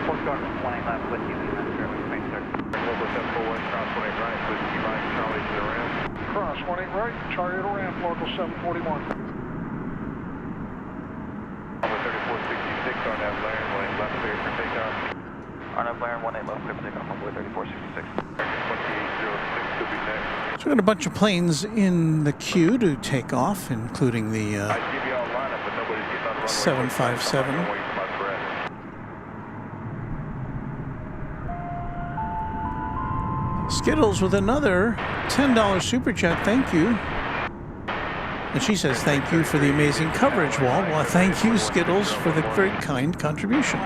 Full start 20 left, Whiskey lane left, Spirit Wings 2230. Local 741, cross 18 right, Whiskey right, Charlie to the ramp. Cross 18 right, Charlie to ramp, local 741. Onboard 3466 on that Blair, 18 left, clear for takeoff. On up Blair, 18 left, clear for takeoff, onboard 3466. American 2806 will be next. So we've got a bunch of planes in the queue to take off, including the I'd give you all lineup, but nobody's getting on the runway. 757. I'm waiting for my breath. Skittles with another $10 super chat. Thank you. And she says thank you for the amazing coverage, Walt. Well, thank you, Skittles, for the very kind contribution.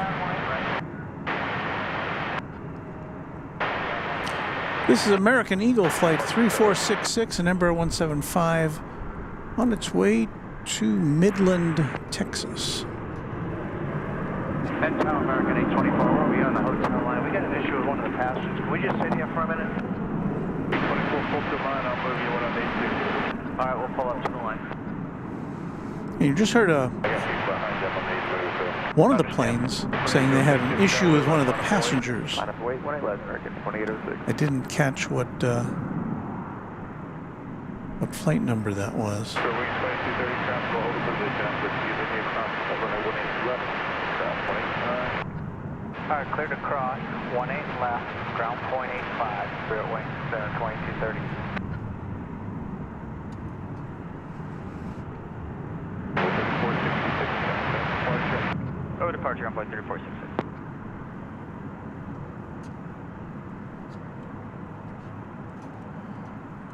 This is American Eagle Flight 3466 and Embraer 175 on its way to Midland, Texas. Head tower, American 824, we'll be on the hotel line. We got an issue with one of the passengers. Can we just sit here for a minute? 824, pull to line, I'll move you 1 on 82. Alright, we'll pull up to the line. And you just heard I got people behind them on 82, so. one of the planes saying they had an issue with one of the passengers. Line up, wait, 18 left, American 2806. I didn't catch what flight number that was. So wings 2230, traffic will hold a position after the linear cross runway 18 left, ground 18. Alright, clear to cross, 18 left, ground point 85, Spirit Wings 2230. Oh, departure on flight 3466.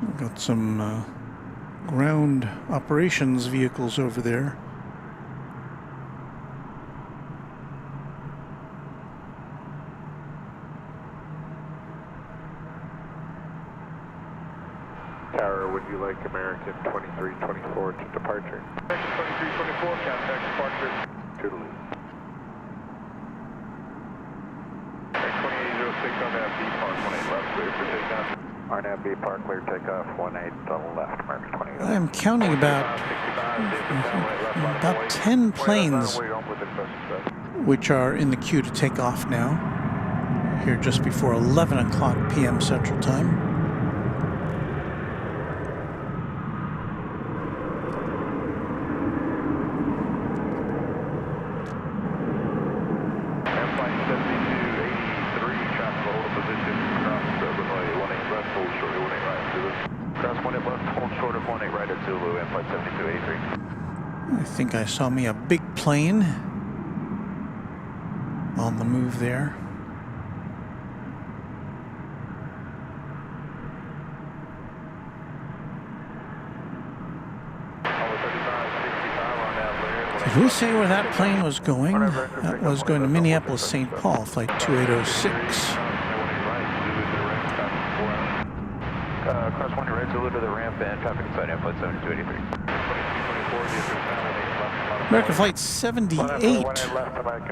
We've got some ground operations vehicles over there. Tower, would you like American 2324 to departure? American 2324, contact departure. Toodaloo. American 2806 on that B Park, 18 left, clear for takeoff. RNAV B Park, clear takeoff, 18 double left, American 28. I am counting about 10 planes which are in the queue to take off now. Here just before 11 o'clock p.m. Central Time. I think I saw me a big plane on the move there. Did we say where that plane was going? That was going to Minneapolis, St. Paul, flight 2806. Cross 1 right, Zulu to the ramp and traffic inside flight 7283. American Flight 78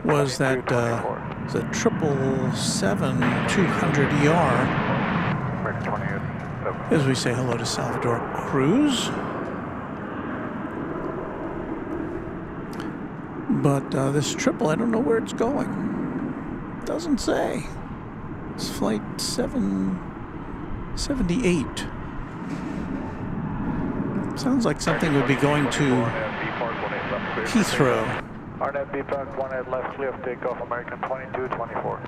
was that the 777-200ER, as we say hello to Salvador Cruz. But this triple, I don't know where it's going. Doesn't say. It's Flight 778. Sounds like something would be going to Heathrow. RNAV B Park 18 left, clear for takeoff, American 2224.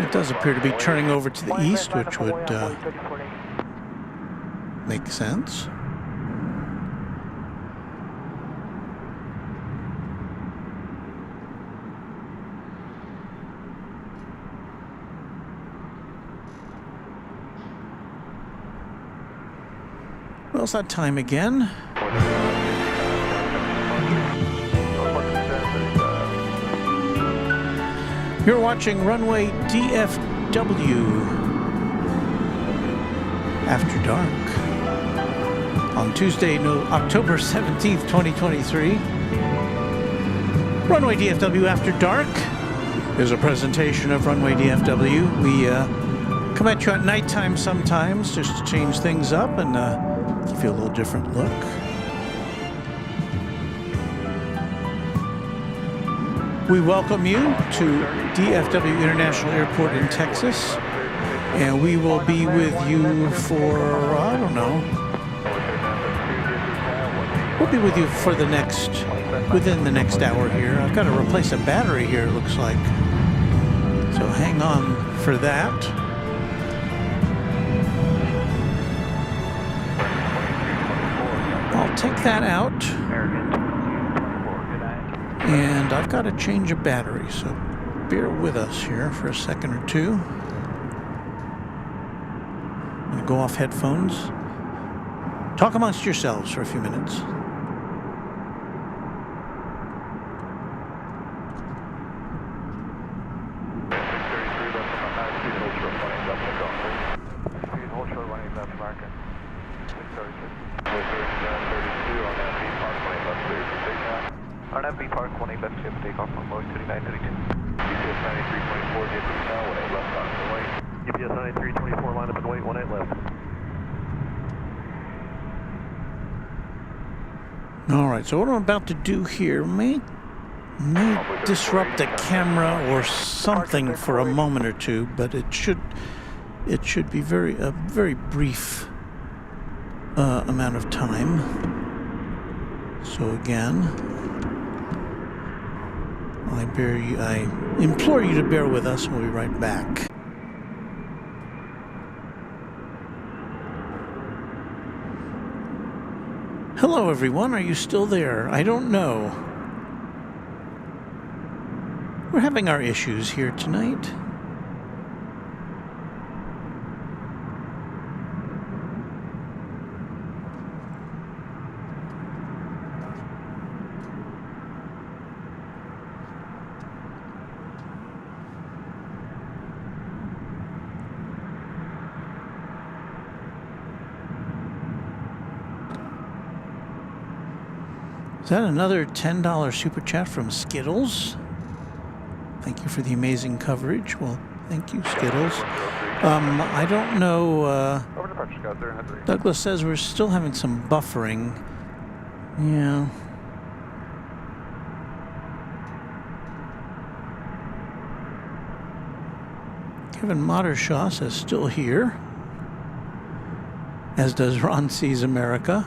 It does appear to be turning over to the east, which would make sense. Well, it's that time again. You're watching Runway DFW After Dark on Tuesday, October 17th, 2023. Runway DFW After Dark is a presentation of Runway DFW. We come at you at nighttime sometimes just to change things up and give you a little different look. We welcome you to DFW International Airport in Texas, and we will be with you for, I don't know, we'll be with you for within the next hour here. I've got to replace a battery here, it looks like. So hang on for that. I'll take that out. And I've got to change a battery, so bear with us here for a second or two. I'm going to go off headphones. Talk amongst yourselves for a few minutes. RNAV B Park 18 left, clear for takeoff on Boeing 3932. UPS 9324, get to the tower, 18 left on the way. UPS 9324, line up and wait, 18 left. All right, so what I'm about to do here may disrupt the camera or something for a moment or two, but it should be a very brief amount of time. So again, I implore you to bear with us, and we'll be right back. Hello, everyone. Are you still there? I don't know. We're having our issues here tonight. Is that another $10 super chat from Skittles? Thank you for the amazing coverage. Well, thank you, Skittles. I don't know. Over departure, Scott 0, Douglas says we're still having some buffering. Yeah. Kevin Modershaw says still here. As does Ron Sees America.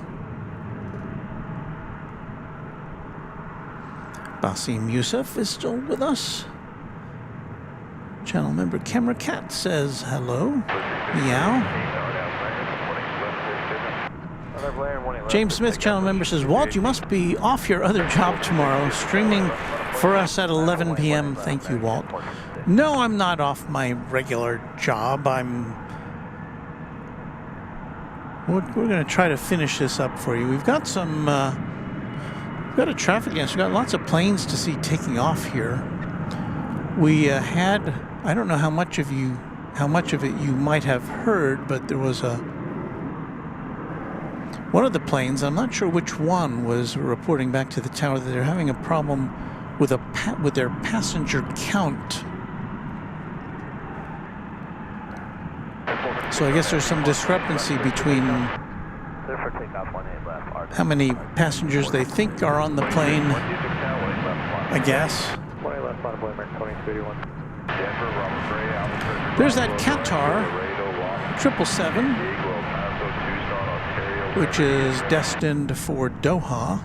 Basim Youssef is still with us. Channel member Camera Cat says hello. Meow. James Smith, channel member, says, Walt, you must be off your other job tomorrow, streaming for us at 11 p.m. Thank you, Walt. No, I'm not off my regular job. We're going to try to finish this up for you. We've got some, we've got a traffic jam. We've got lots of planes to see taking off here. We had, I don't know how much of it you might have heard, but there was one of the planes, I'm not sure which one, was reporting back to the tower that they're having a problem with with their passenger count. So I guess there's some discrepancy between how many passengers they think are on the plane, I guess. There's that Qatar 777, which is destined for Doha.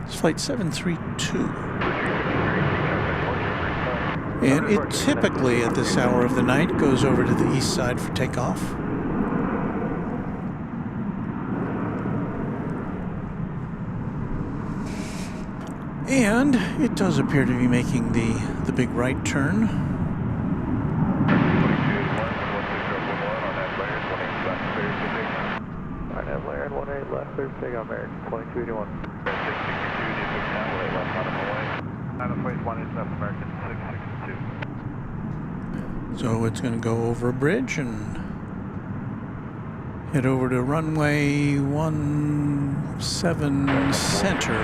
It's flight 732. And it typically, at this hour of the night, goes over to the east side for takeoff. And it does appear to be making the big right turn. Take on American 2281. So it's going to go over a bridge and head over to runway 17 center.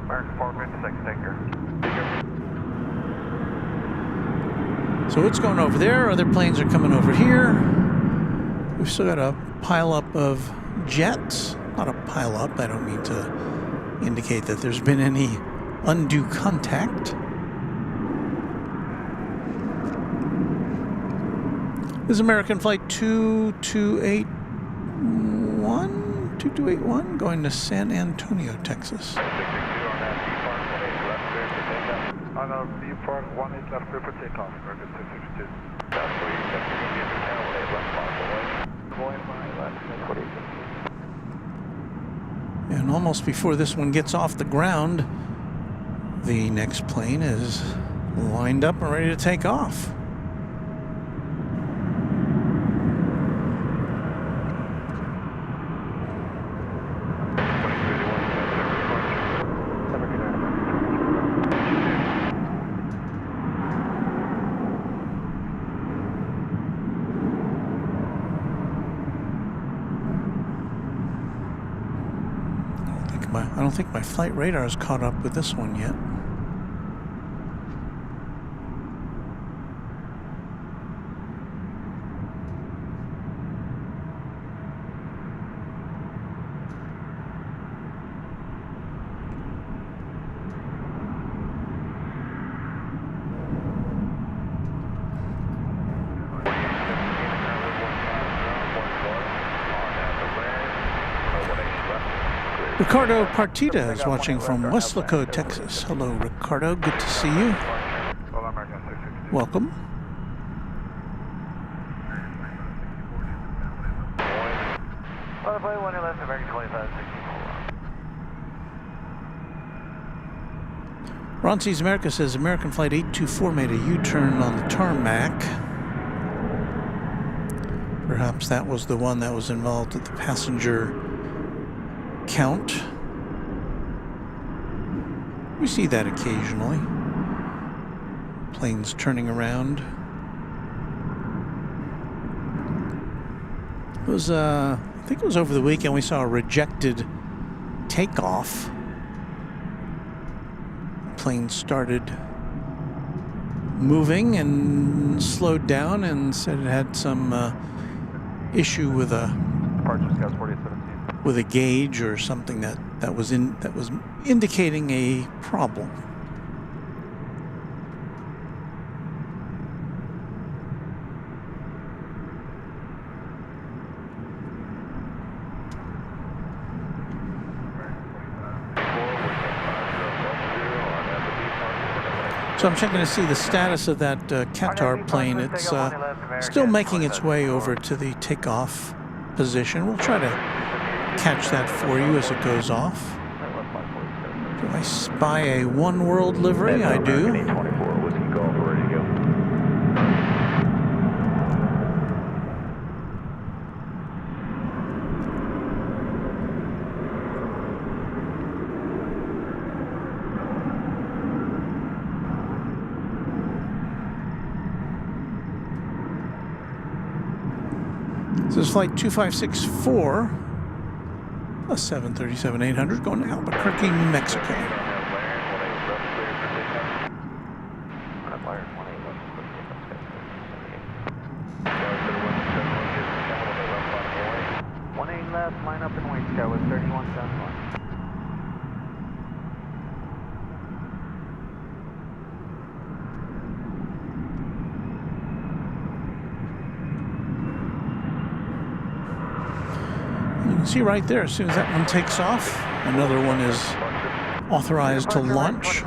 American 456, taker. So it's going over there. Other planes are coming over here. We've still got a pile up of jets. Not a pile up. I don't mean to indicate that there's been any undue contact. This is American Flight 2281 going to San Antonio, Texas. On a V Park 18 left clear for takeoff, American 662. That's where you get the Callaway left off the way. And almost before this one gets off the ground, the next plane is lined up and ready to take off. I don't think my flight radar has caught up with this one yet. Ricardo Partida is watching from Weslaco, Texas. Hello, Ricardo. Good to see you. Welcome. Ron Sees America says American Flight 824 made a U-turn on the tarmac. Perhaps that was the one that was involved with the passenger count. We see that occasionally. Planes turning around. It was, I think it was over the weekend, we saw a rejected takeoff. Plane started moving and slowed down and said it had some issue with a gauge or something that was indicating a problem. So I'm checking to see the status of that Qatar plane. It's still making its way over to the takeoff position. We'll try to catch that for you as it goes off. Do I spy a One World livery? I do. This is flight 2564, a 737-800 going to Albuquerque, New Mexico. Left, line up and wait, Sky with 3171. You can see right there, as soon as that one takes off, another one is authorized to launch.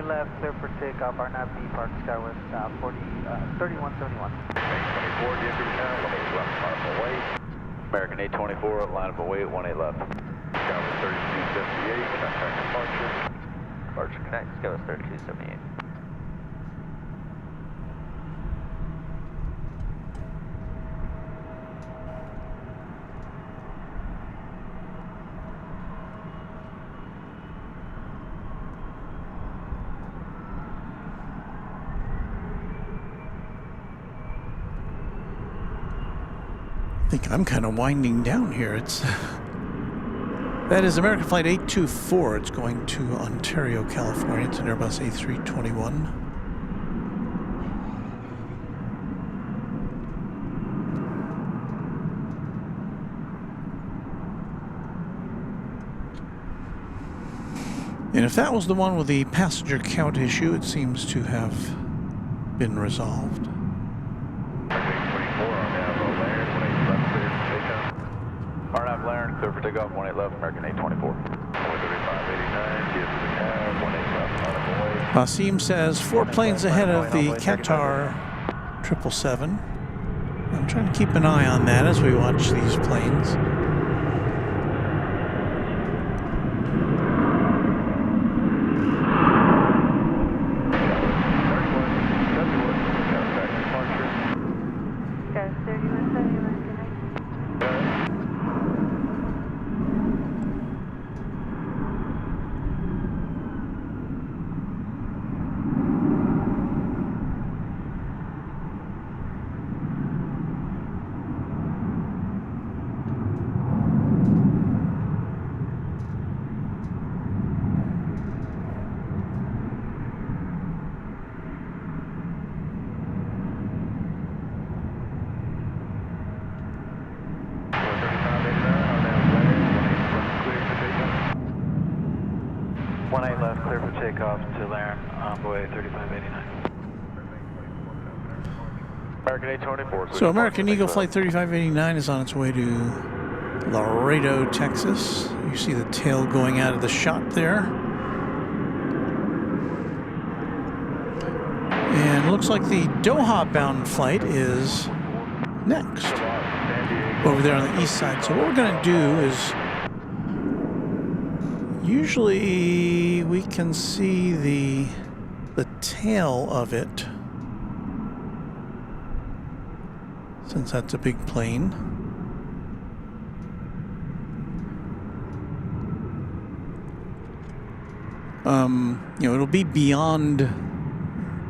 Left, clear for takeoff, RNAV B, Park Skywest, 3171. 24, left, away. American 824, line up away at 18 left. Skywest 3278, contact departure. Departure connect, Skywest 3278. I think I'm kind of winding down here. That is American Flight 824. It's going to Ontario, California. It's an Airbus A321. And if that was the one with the passenger count issue, it seems to have been resolved. RNAV Laren, clear for takeoff, 18 left, American 824. 3589, Basim says 4 planes ahead of the Qatar 777. I'm trying to keep an eye on that as we watch these planes. Left, clear for takeoff to Laren, Envoy 3589. American 824. So American Eagle Flight 3589 is on its way to Laredo, Texas. You see the tail going out of the shot there. And it looks like the Doha-bound flight is next, over there on the east side. So what we're going to do is, usually we can see the the tail of it, since that's a big plane. You know, it'll be beyond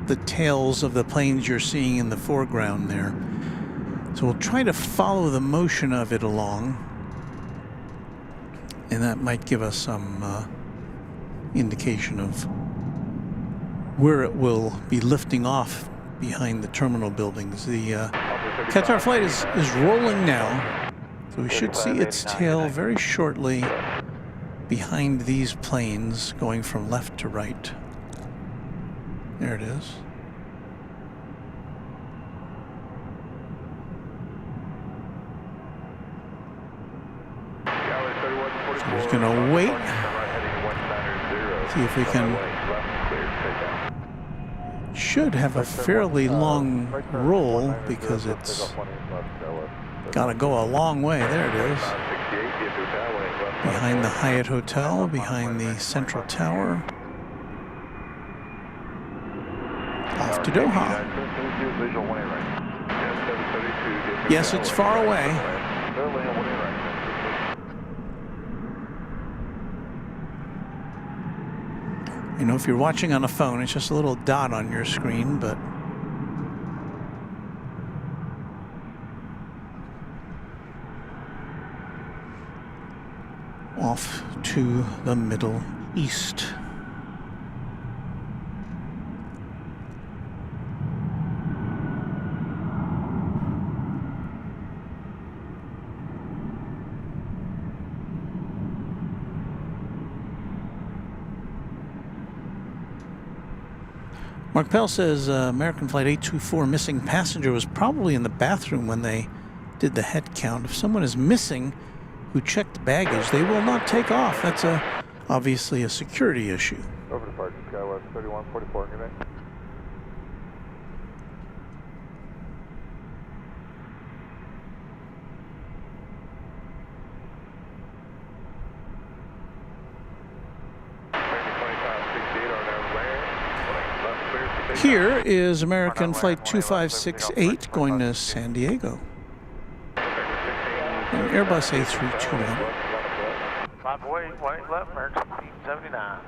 the tails of the planes you're seeing in the foreground there. So we'll try to follow the motion of it along, and that might give us some indication of where it will be lifting off behind the terminal buildings. The Qatar flight is rolling now, so we should see its tail very shortly behind these planes going from left to right. There it is. So we're just going to wait, see if we can. Should have a fairly long roll because it's got to go a long way. There it is. Behind the Hyatt Hotel, behind the Central Tower. Off to Doha. Yes, it's far away. You know, if you're watching on a phone, it's just a little dot on your screen, but off to the Middle East. Mark Pell says American Flight 824 missing passenger was probably in the bathroom when they did the head count. If someone is missing who checked baggage, they will not take off. That's obviously a security issue. Over to Park Skywest 3144, good night. Here is American Flight 2568 going to San Diego. An Airbus A321. 508, white left, American 79.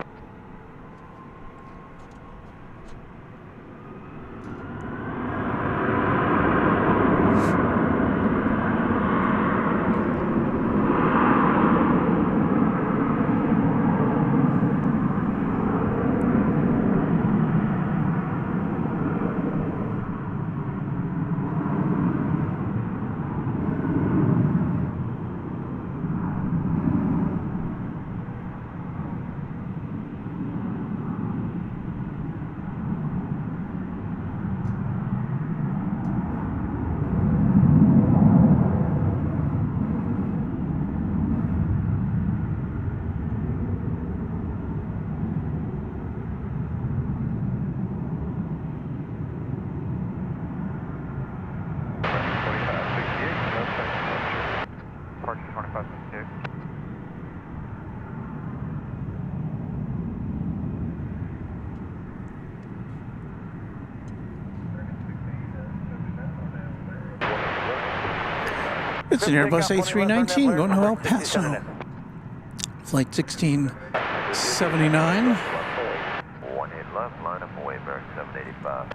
It's an Airbus A319 going to El Paso. Flight 1679. 18 left, line up away, American 785.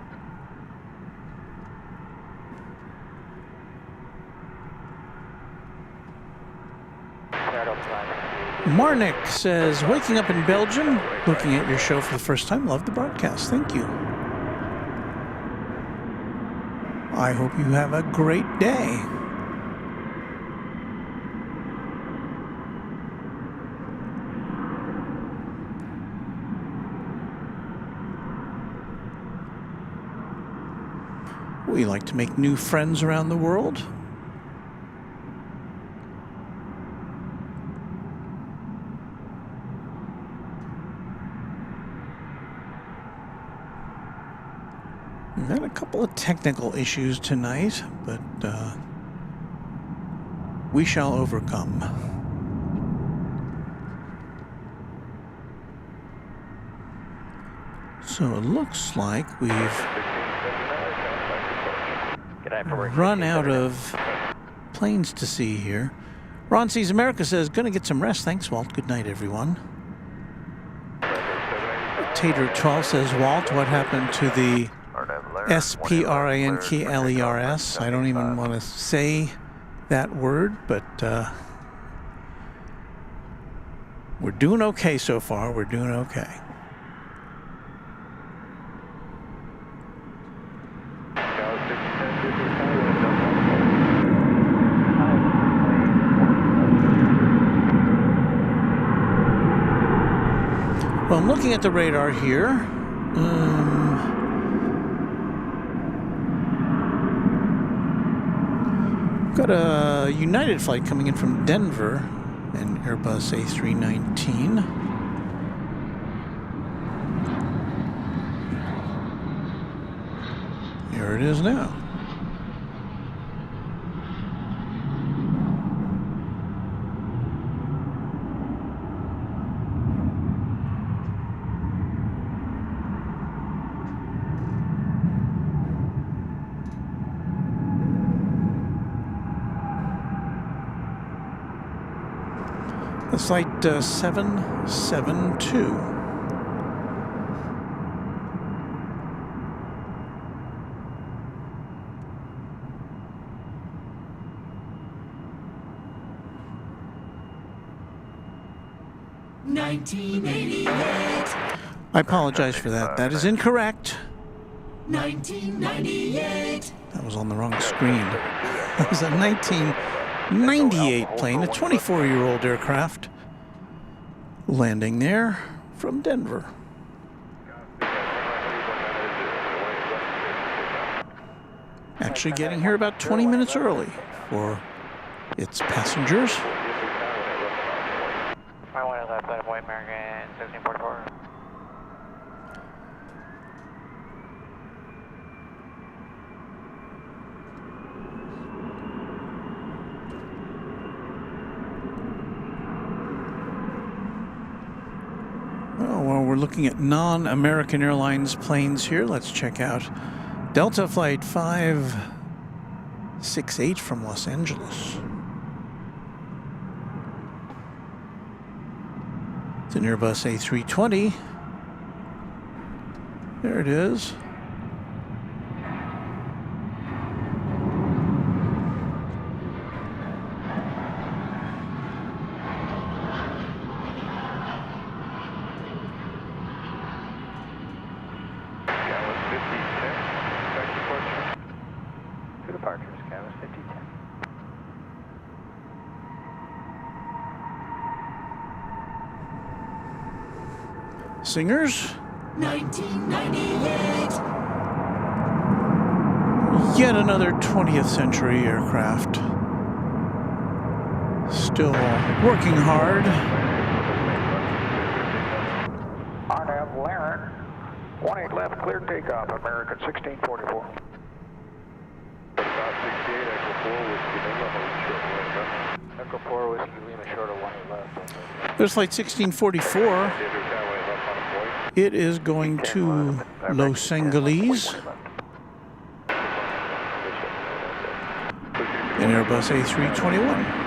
Marnik says, waking up in Belgium, looking at your show for the first time. Love the broadcast. Thank you. I hope you have a great day. We like to make new friends around the world. We've had a couple of technical issues tonight, but we shall overcome. So it looks like we've run out of planes to see here. Ron Sees America says, gonna get some rest. Thanks, Walt. Good night, everyone. Tater 12 says, Walt, what happened to the SPRANKLERS? I don't even want to say that word, but we're doing okay so far. We're doing okay. Well, I'm looking at the radar here. Got a United flight coming in from Denver, an Airbus A319. Here it is now. That's flight 772. I apologize for that. That is incorrect. 1998. That was on the wrong screen. That was a 1998 plane, a 24-year-old aircraft, landing there from Denver. Actually getting here about 20 minutes early for its passengers. American 1644. Well, we're looking at non-American Airlines planes here. Let's check out Delta Flight 568 from Los Angeles. It's an Airbus A320. There it is. Singers. 1998. Yet another 20th century aircraft. Still working hard. RNAV Laren, 18 left, clear takeoff, American 1644. Echo 4 Whiskey Lima, short of 18 left. There's flight 1644. It is going to Los Angeles. An Airbus A321.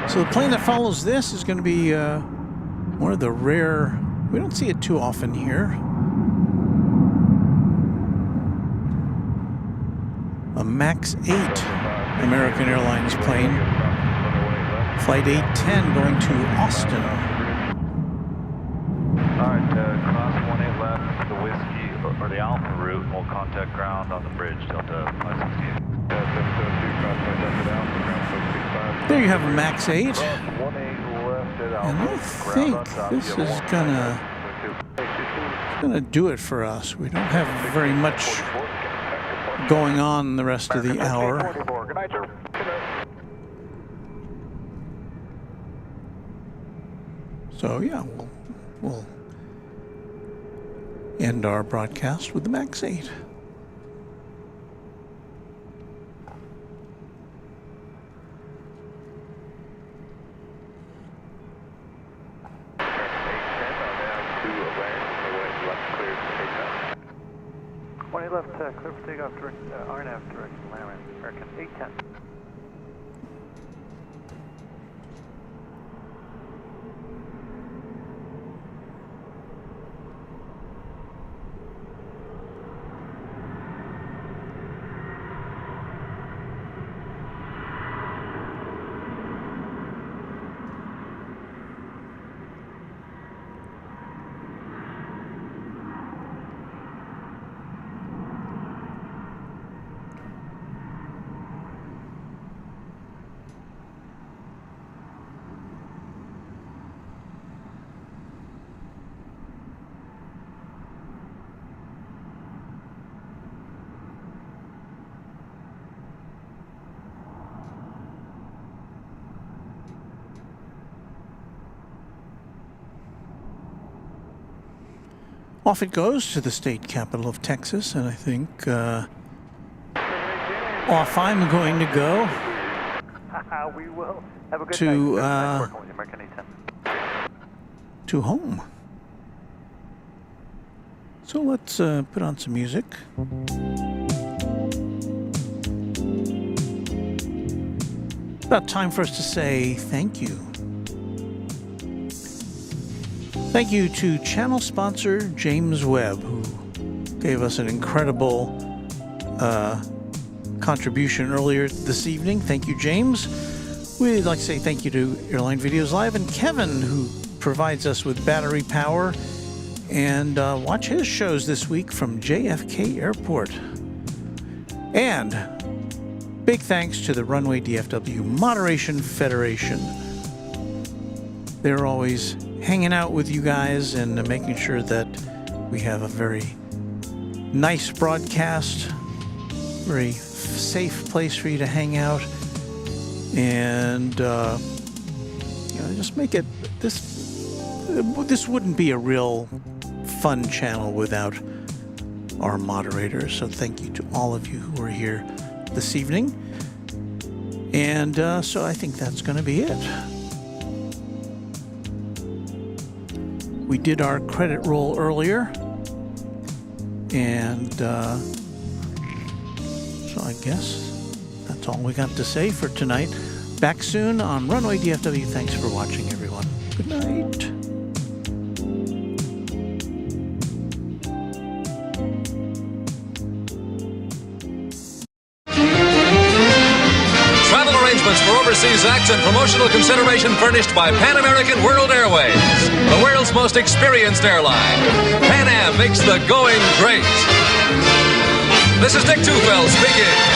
So the plane that follows this is going to be one of the rare, we don't see it too often here, a MAX 8 American Airlines plane, flight 810 going to Austin. Alright, cross 18 left, the Whiskey, or the Alpha route, and we'll contact ground on the bridge, Delta 568. There you have a MAX 8. And I think this is gonna do it for us. We don't have very much going on the rest of the hour. So yeah, we'll end our broadcast with the Max 8. Left, clear for takeoff, direct, RNAV, direct, American 810. Off it goes to the state capital of Texas, and I think off I'm going to go We will have a good to night. Working with American 810. to home. So let's put on some music. About time for us to say thank you. Thank you to channel sponsor James Webb, who gave us an incredible contribution earlier this evening. Thank you, James. We'd like to say thank you to Airline Videos Live and Kevin, who provides us with battery power. And watch his shows this week from JFK Airport. And big thanks to the Runway DFW Moderation Federation. They're always hanging out with you guys and making sure that we have a very nice broadcast, very safe place for you to hang out, and just make it this wouldn't be a real fun channel without our moderators. So thank you to all of you who are here this evening, and so I think that's going to be it. We did our credit roll earlier, and so I guess that's all we got to say for tonight. Back soon on Runway DFW. Thanks for watching, everyone. Good night. For overseas acts and promotional consideration furnished by Pan American World Airways, the world's most experienced airline. Pan Am makes the going great. This is Dick Tufeld speaking.